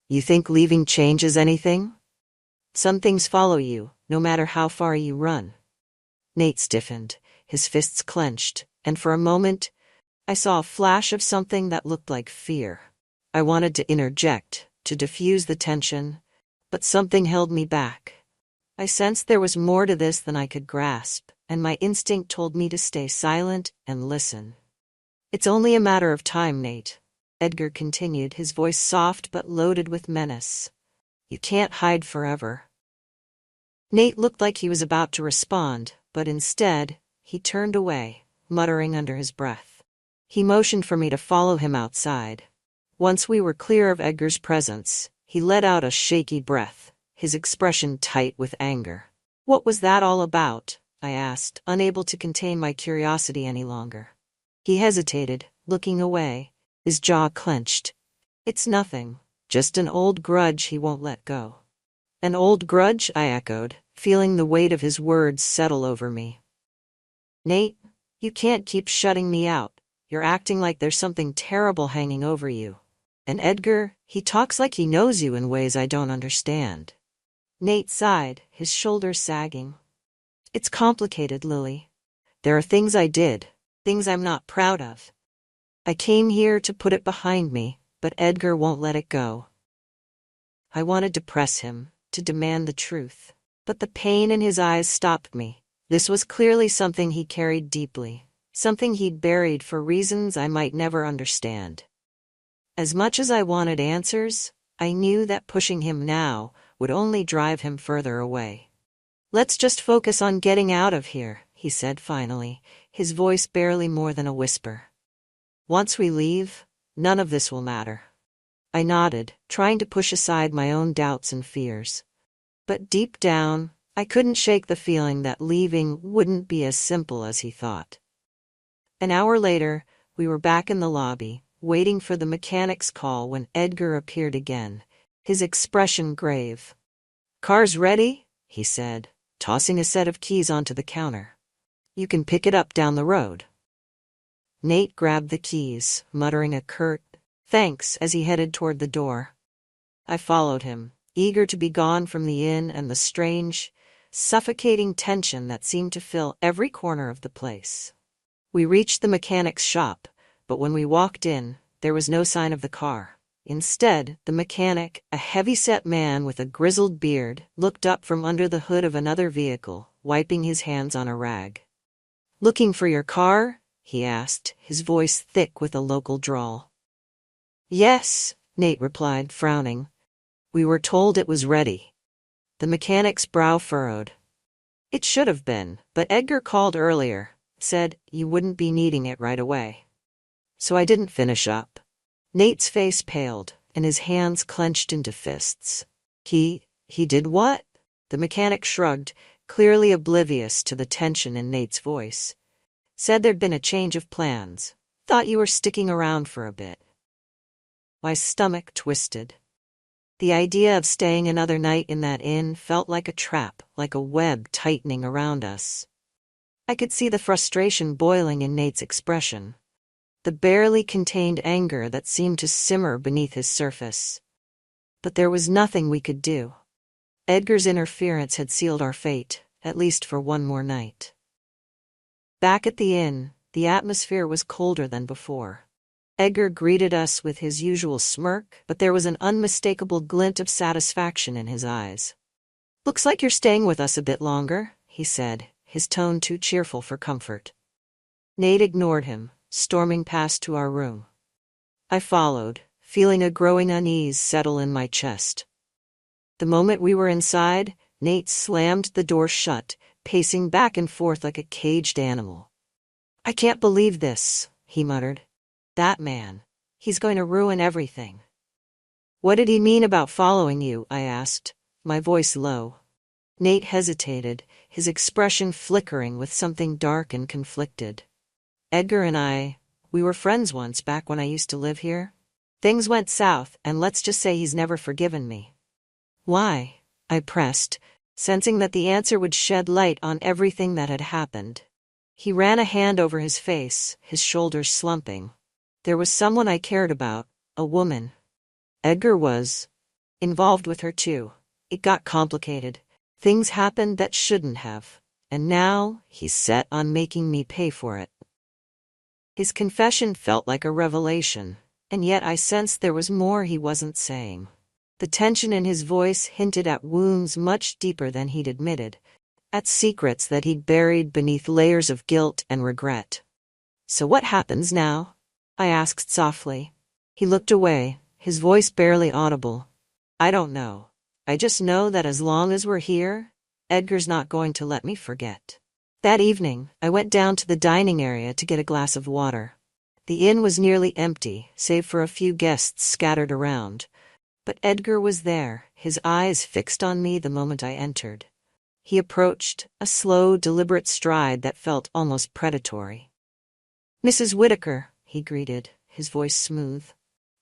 "You think leaving changes anything?" "Some things follow you, no matter how far you run." Nate stiffened, his fists clenched, and for a moment, I saw a flash of something that looked like fear. I wanted to interject, to diffuse the tension, but something held me back. I sensed there was more to this than I could grasp, and my instinct told me to stay silent and listen. "It's only a matter of time, Nate," Edgar continued, his voice soft but loaded with menace. "You can't hide forever." Nate looked like he was about to respond, but instead, he turned away, muttering under his breath. He motioned for me to follow him outside. Once we were clear of Edgar's presence, he let out a shaky breath, his expression tight with anger. "What was that all about?" I asked, unable to contain my curiosity any longer. He hesitated, looking away, his jaw clenched. "It's nothing, just an old grudge he won't let go." "An old grudge?" I echoed, feeling the weight of his words settle over me. "Nate, you can't keep shutting me out. You're acting like there's something terrible hanging over you. And Edgar, he talks like he knows you in ways I don't understand." Nate sighed, his shoulders sagging. "It's complicated, Lily. There are things I did, things I'm not proud of. I came here to put it behind me, but Edgar won't let it go." I wanted to press him, to demand the truth, but the pain in his eyes stopped me. This was clearly something he carried deeply, something he'd buried for reasons I might never understand. As much as I wanted answers, I knew that pushing him now would only drive him further away. "Let's just focus on getting out of here," he said finally, his voice barely more than a whisper. "Once we leave, none of this will matter." I nodded, trying to push aside my own doubts and fears. But deep down, I couldn't shake the feeling that leaving wouldn't be as simple as he thought. An hour later, we were back in the lobby, waiting for the mechanic's call when Edgar appeared again, his expression grave. "Car's ready," he said, tossing a set of keys onto the counter. "You can pick it up down the road." Nate grabbed the keys, muttering a curt thanks as he headed toward the door. I followed him, eager to be gone from the inn and the strange, suffocating tension that seemed to fill every corner of the place. We reached the mechanic's shop, but when we walked in, there was no sign of the car. Instead, the mechanic, a heavy-set man with a grizzled beard, looked up from under the hood of another vehicle, wiping his hands on a rag. "Looking for your car?" he asked, his voice thick with a local drawl. "Yes," Nate replied, frowning. "We were told it was ready." The mechanic's brow furrowed. "It should have been, but Edgar called earlier, said you wouldn't be needing it right away. So I didn't finish up." Nate's face paled, and his hands clenched into fists. He did what?" The mechanic shrugged, clearly oblivious to the tension in Nate's voice. "Said there'd been a change of plans. Thought you were sticking around for a bit." My stomach twisted. The idea of staying another night in that inn felt like a trap, like a web tightening around us. I could see the frustration boiling in Nate's expression, the barely contained anger that seemed to simmer beneath his surface. But there was nothing we could do. Edgar's interference had sealed our fate, at least for one more night. Back at the inn, the atmosphere was colder than before. Edgar greeted us with his usual smirk, but there was an unmistakable glint of satisfaction in his eyes. "Looks like you're staying with us a bit longer," he said, his tone too cheerful for comfort. Nate ignored him, storming past to our room. I followed, feeling a growing unease settle in my chest. The moment we were inside, Nate slammed the door shut, pacing back and forth like a caged animal. "I can't believe this," he muttered. "That man. He's going to ruin everything." "What did he mean about following you?" I asked, my voice low. Nate hesitated, his expression flickering with something dark and conflicted. "Edgar and we were friends once back when I used to live here. Things went south, and let's just say he's never forgiven me." "Why?" I pressed, sensing that the answer would shed light on everything that had happened. He ran a hand over his face, his shoulders slumping. "There was someone I cared about, a woman. Edgar was involved with her too. It got complicated. Things happened that shouldn't have. And now he's set on making me pay for it." His confession felt like a revelation, and yet I sensed there was more he wasn't saying. The tension in his voice hinted at wounds much deeper than he'd admitted, at secrets that he'd buried beneath layers of guilt and regret. "So what happens now?" I asked softly. He looked away, his voice barely audible. "I don't know. I just know that as long as we're here, Edgar's not going to let me forget." That evening, I went down to the dining area to get a glass of water. The inn was nearly empty, save for a few guests scattered around. But Edgar was there, his eyes fixed on me the moment I entered. He approached, a slow, deliberate stride that felt almost predatory. "Mrs. Whitaker," he greeted, his voice smooth.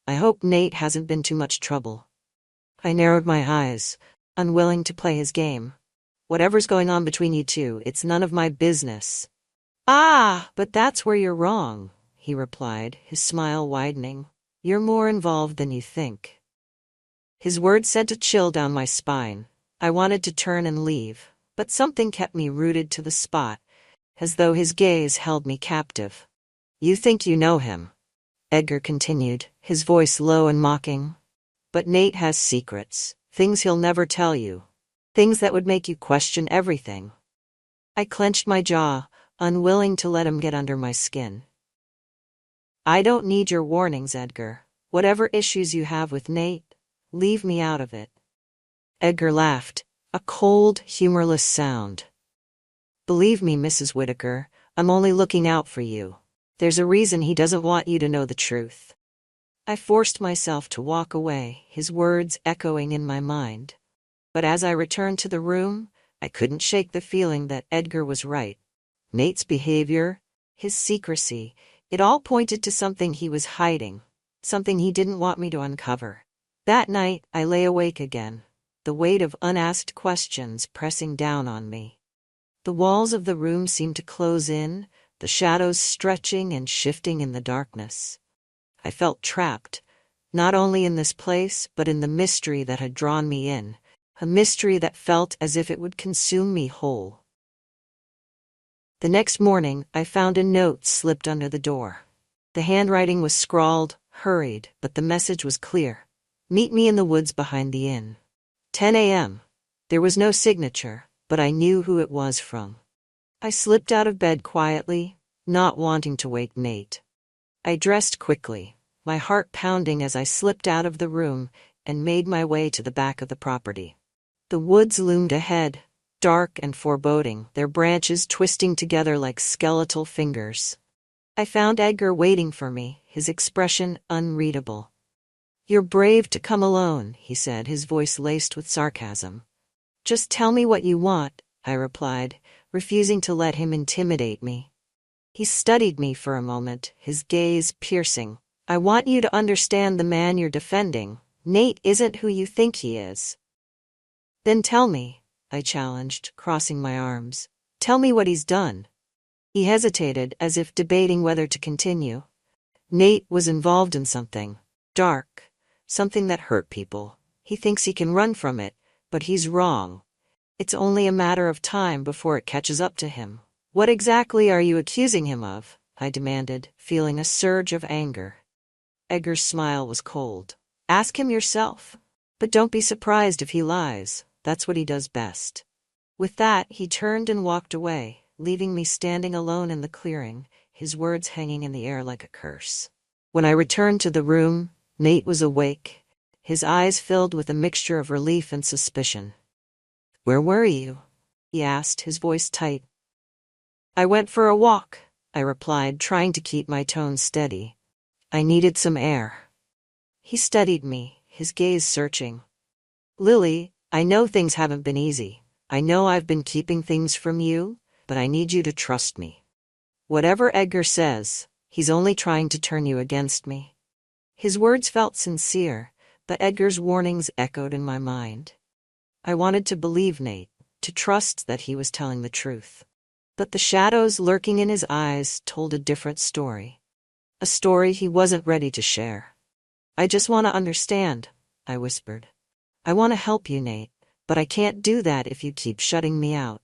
"I hope Nate hasn't been too much trouble." I narrowed my eyes, unwilling to play his game. "Whatever's going on between you two, it's none of my business." "Ah, but that's where you're wrong," he replied, his smile widening. "You're more involved than you think." His words sent a chill down my spine. I wanted to turn and leave, but something kept me rooted to the spot, as though his gaze held me captive. "You think you know him," Edgar continued, his voice low and mocking. "But Nate has secrets, things he'll never tell you. Things that would make you question everything." I clenched my jaw, unwilling to let him get under my skin. "I don't need your warnings, Edgar. Whatever issues you have with Nate, leave me out of it." Edgar laughed, a cold, humorless sound. "Believe me, Mrs. Whitaker, I'm only looking out for you. There's a reason he doesn't want you to know the truth." I forced myself to walk away, his words echoing in my mind. But as I returned to the room, I couldn't shake the feeling that Edgar was right. Nate's behavior, his secrecy, it all pointed to something he was hiding, something he didn't want me to uncover. That night, I lay awake again, the weight of unasked questions pressing down on me. The walls of the room seemed to close in, the shadows stretching and shifting in the darkness. I felt trapped, not only in this place, but in the mystery that had drawn me in, a mystery that felt as if it would consume me whole. The next morning, I found a note slipped under the door. The handwriting was scrawled, hurried, but the message was clear. "Meet me in the woods behind the inn. 10 a.m. There was no signature, but I knew who it was from. I slipped out of bed quietly, not wanting to wake Nate. I dressed quickly, my heart pounding as I slipped out of the room and made my way to the back of the property. The woods loomed ahead, dark and foreboding, their branches twisting together like skeletal fingers. I found Edgar waiting for me, his expression unreadable. "You're brave to come alone," he said, his voice laced with sarcasm. "Just tell me what you want," I replied, refusing to let him intimidate me. He studied me for a moment, his gaze piercing. "I want you to understand the man you're defending. Nate isn't who you think he is." "Then tell me," I challenged, crossing my arms. "Tell me what he's done." He hesitated, as if debating whether to continue. Nate was involved in something dark, something that hurt people. He thinks he can run from it, but he's wrong. It's only a matter of time before it catches up to him. What exactly are you accusing him of? I demanded, feeling a surge of anger. Edgar's smile was cold. Ask him yourself. But don't be surprised if he lies. That's what he does best. With that, he turned and walked away, leaving me standing alone in the clearing, his words hanging in the air like a curse. When I returned to the room, Nate was awake, his eyes filled with a mixture of relief and suspicion. Where were you? He asked, his voice tight. I went for a walk, I replied, trying to keep my tone steady. I needed some air. He studied me, his gaze searching. Lily, I know things haven't been easy. I know I've been keeping things from you, but I need you to trust me. Whatever Edgar says, he's only trying to turn you against me. His words felt sincere, but Edgar's warnings echoed in my mind. I wanted to believe Nate, to trust that he was telling the truth. But the shadows lurking in his eyes told a different story. A story he wasn't ready to share. I just want to understand, I whispered. I want to help you, Nate, but I can't do that if you keep shutting me out.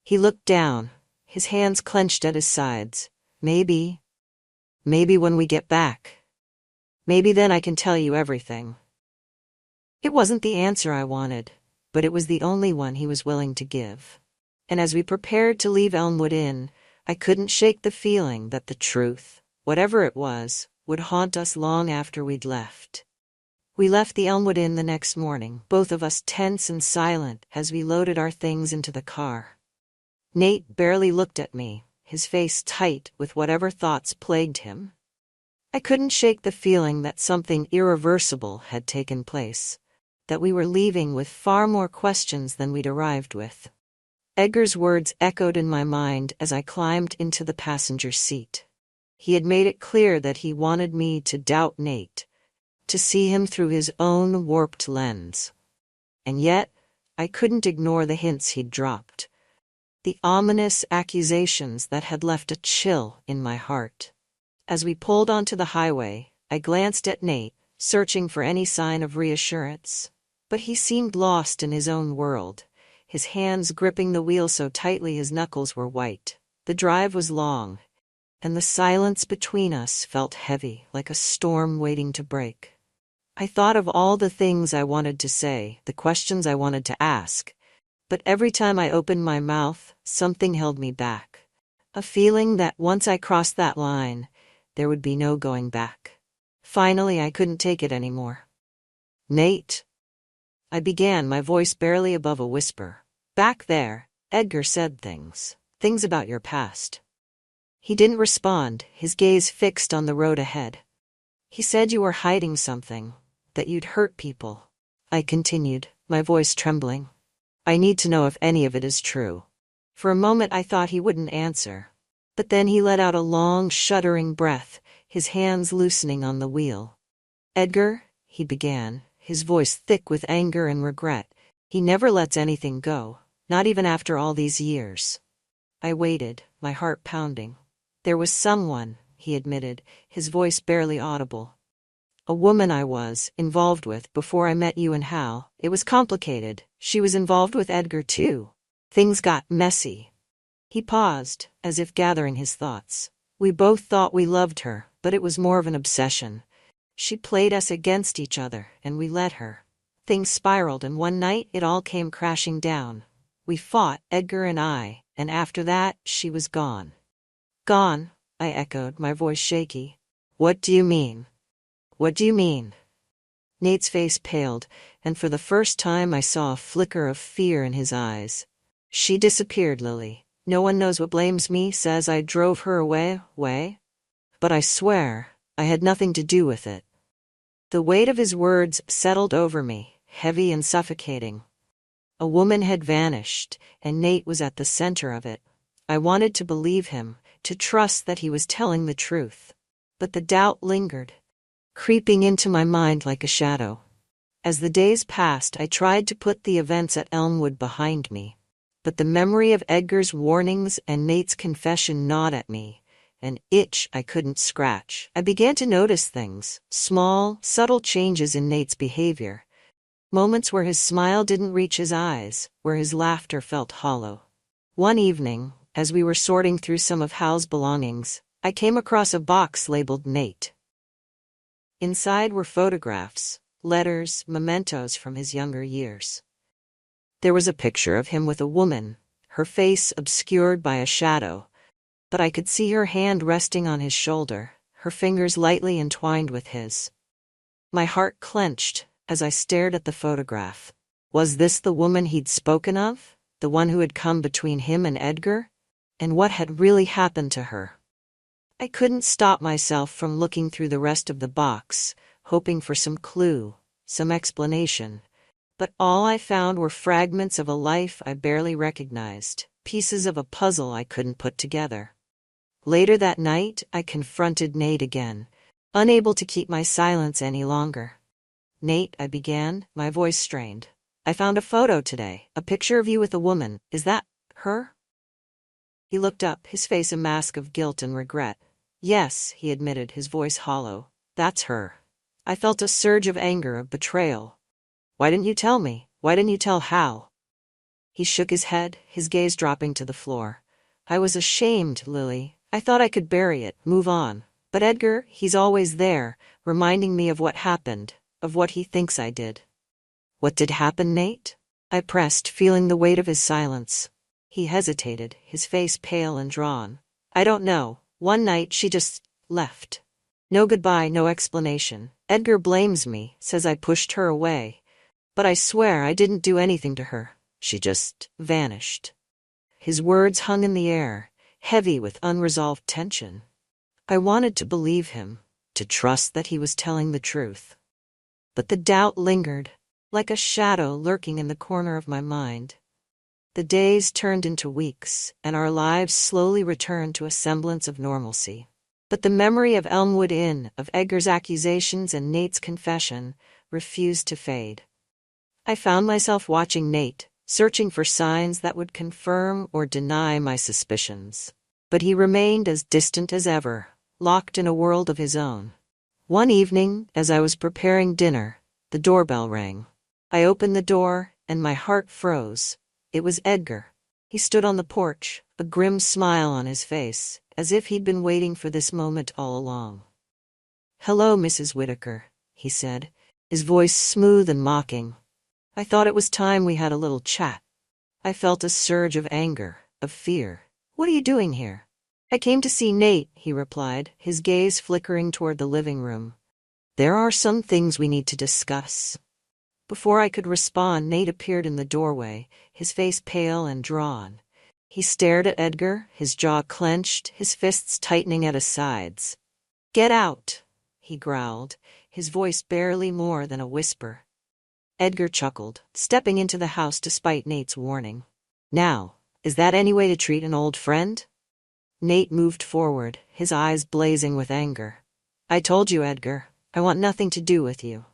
He looked down, his hands clenched at his sides. Maybe when we get back. Maybe then I can tell you everything. It wasn't the answer I wanted, but it was the only one he was willing to give. And as we prepared to leave Elmwood Inn, I couldn't shake the feeling that the truth, whatever it was, would haunt us long after we'd left. We left the Elmwood Inn the next morning, both of us tense and silent as we loaded our things into the car. Nate barely looked at me, his face tight with whatever thoughts plagued him. I couldn't shake the feeling that something irreversible had taken place, that we were leaving with far more questions than we'd arrived with. Edgar's words echoed in my mind as I climbed into the passenger seat. He had made it clear that he wanted me to doubt Nate, to see him through his own warped lens. And yet, I couldn't ignore the hints he'd dropped, the ominous accusations that had left a chill in my heart. As we pulled onto the highway, I glanced at Nate, searching for any sign of reassurance. But he seemed lost in his own world, his hands gripping the wheel so tightly his knuckles were white. The drive was long, and the silence between us felt heavy, like a storm waiting to break. I thought of all the things I wanted to say, the questions I wanted to ask, but every time I opened my mouth, something held me back. A feeling that once I crossed that line, there would be no going back. Finally, I couldn't take it anymore. Nate, I began, my voice barely above a whisper. Back there, Edgar said things about your past. He didn't respond, his gaze fixed on the road ahead. He said you were hiding something, that you'd hurt people. I continued, my voice trembling. I need to know if any of it is true. For a moment I thought he wouldn't answer. But then he let out a long, shuddering breath, his hands loosening on the wheel. Edgar, he began, his voice thick with anger and regret. He never lets anything go, not even after all these years. I waited, my heart pounding. There was someone, he admitted, his voice barely audible. A woman I was involved with before I met you and Hal. It was complicated. She was involved with Edgar too. Things got messy. He paused, as if gathering his thoughts. We both thought we loved her, but it was more of an obsession. She played us against each other, and we let her. Things spiraled, and one night it all came crashing down. We fought, Edgar and I, and after that, she was gone. Gone, I echoed, my voice shaky. What do you mean? What do you mean? Nate's face paled, and for the first time I saw a flicker of fear in his eyes. She disappeared, Lily. No one knows what blames me, says I drove her away. But I swear, I had nothing to do with it. The weight of his words settled over me, heavy and suffocating. A woman had vanished, and Nate was at the center of it. I wanted to believe him, to trust that he was telling the truth. But the doubt lingered, creeping into my mind like a shadow. As the days passed, I tried to put the events at Elmwood behind me. But the memory of Edgar's warnings and Nate's confession gnawed at me, an itch I couldn't scratch. I began to notice things, small, subtle changes in Nate's behavior. Moments where his smile didn't reach his eyes, where his laughter felt hollow. One evening, as we were sorting through some of Hal's belongings, I came across a box labeled Nate. Inside were photographs, letters, mementos from his younger years. There was a picture of him with a woman, her face obscured by a shadow, but I could see her hand resting on his shoulder, her fingers lightly entwined with his. My heart clenched as I stared at the photograph. Was this the woman he'd spoken of? The one who had come between him and Edgar? And what had really happened to her? I couldn't stop myself from looking through the rest of the box, hoping for some clue, some explanation. But all I found were fragments of a life I barely recognized, pieces of a puzzle I couldn't put together. Later that night, I confronted Nate again, unable to keep my silence any longer. "Nate," I began, my voice strained. "I found a photo today, a picture of you with a woman. Is that her?" He looked up, his face a mask of guilt and regret. "Yes," he admitted, his voice hollow. "That's her." I felt a surge of anger, of betrayal. "Why didn't you tell me? Why didn't you tell Hal?" He shook his head, his gaze dropping to the floor. "I was ashamed, Lily. I thought I could bury it, move on. But Edgar, he's always there, reminding me of what happened, of what he thinks I did." "What did happen, Nate?" I pressed, feeling the weight of his silence. He hesitated, his face pale and drawn. "I don't know. One night she just left. No goodbye, no explanation. Edgar blames me, says I pushed her away. But I swear I didn't do anything to her. She just vanished." His words hung in the air, heavy with unresolved tension. I wanted to believe him, to trust that he was telling the truth. But the doubt lingered, like a shadow lurking in the corner of my mind. The days turned into weeks, and our lives slowly returned to a semblance of normalcy. But the memory of Elmwood Inn, of Edgar's accusations and Nate's confession, refused to fade. I found myself watching Nate, searching for signs that would confirm or deny my suspicions. But he remained as distant as ever, locked in a world of his own. One evening, as I was preparing dinner, the doorbell rang. I opened the door, and my heart froze. It was Edgar. He stood on the porch, a grim smile on his face, as if he'd been waiting for this moment all along. "Hello, Mrs. Whitaker," he said, his voice smooth and mocking. "I thought it was time we had a little chat." I felt a surge of anger, of fear. "What are you doing here?" "I came to see Nate," he replied, his gaze flickering toward the living room. "There are some things we need to discuss." Before I could respond, Nate appeared in the doorway, his face pale and drawn. He stared at Edgar, his jaw clenched, his fists tightening at his sides. "Get out," he growled, his voice barely more than a whisper. Edgar chuckled, stepping into the house despite Nate's warning. "Now, is that any way to treat an old friend?" Nate moved forward, his eyes blazing with anger. "I told you, Edgar, I want nothing to do with you."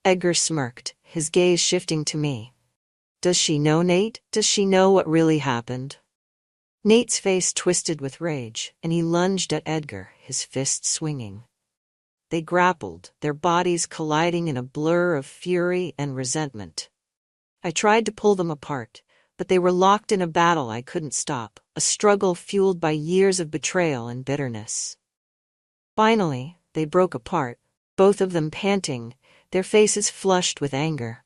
Edgar smirked, his gaze shifting to me. "Does she know, Nate? Does she know what really happened?" Nate's face twisted with rage, and he lunged at Edgar, his fist swinging. They grappled, their bodies colliding in a blur of fury and resentment. I tried to pull them apart, but they were locked in a battle I couldn't stop, a struggle fueled by years of betrayal and bitterness. Finally, they broke apart, both of them panting, their faces flushed with anger.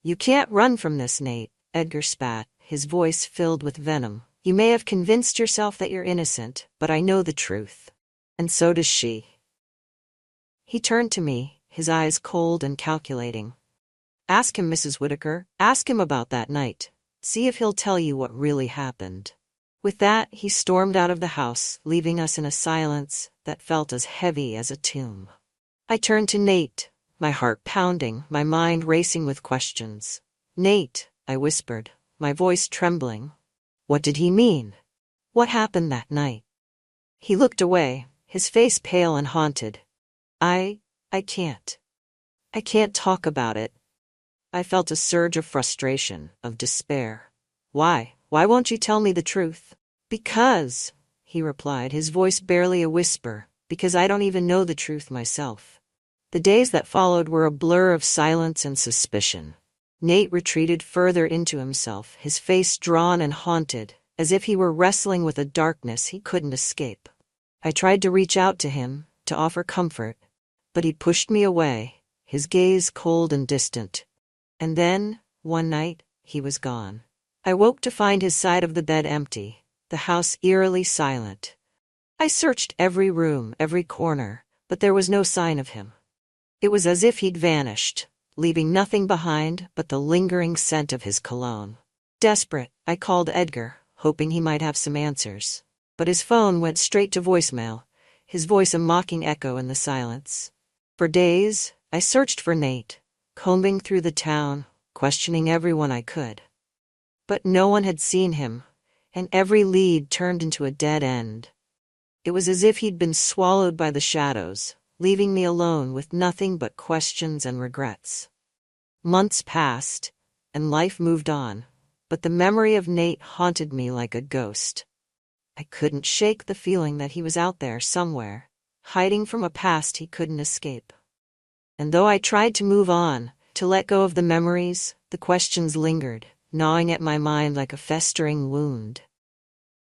"You can't run from this, Nate," Edgar spat, his voice filled with venom. "You may have convinced yourself that you're innocent, but I know the truth. And so does she." He turned to me, his eyes cold and calculating. "Ask him, Mrs. Whitaker. Ask him about that night. See if he'll tell you what really happened." With that, he stormed out of the house, leaving us in a silence that felt as heavy as a tomb. I turned to Nate, my heart pounding, my mind racing with questions. "Nate," I whispered, my voice trembling. "What did he mean? What happened that night?" He looked away, his face pale and haunted. I can't. I can't talk about it." I felt a surge of frustration, of despair. "Why? Why won't you tell me the truth?" "Because," he replied, his voice barely a whisper, "because I don't even know the truth myself." The days that followed were a blur of silence and suspicion. Nate retreated further into himself, his face drawn and haunted, as if he were wrestling with a darkness he couldn't escape. I tried to reach out to him, to offer comfort, but he pushed me away, his gaze cold and distant. And then, one night, he was gone. I woke to find his side of the bed empty, the house eerily silent. I searched every room, every corner, but there was no sign of him. It was as if he'd vanished, leaving nothing behind but the lingering scent of his cologne. Desperate, I called Edgar, hoping he might have some answers. But his phone went straight to voicemail, his voice a mocking echo in the silence. For days, I searched for Nate, combing through the town, questioning everyone I could. But no one had seen him, and every lead turned into a dead end. It was as if he'd been swallowed by the shadows, leaving me alone with nothing but questions and regrets. Months passed, and life moved on, but the memory of Nate haunted me like a ghost. I couldn't shake the feeling that he was out there somewhere, hiding from a past he couldn't escape. And though I tried to move on, to let go of the memories, the questions lingered, gnawing at my mind like a festering wound.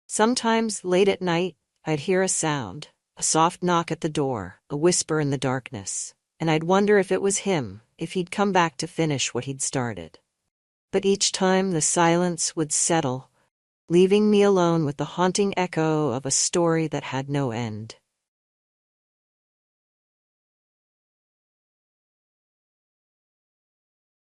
Sometimes, late at night, I'd hear a sound, a soft knock at the door, a whisper in the darkness, and I'd wonder if it was him, if he'd come back to finish what he'd started. But each time the silence would settle, leaving me alone with the haunting echo of a story that had no end.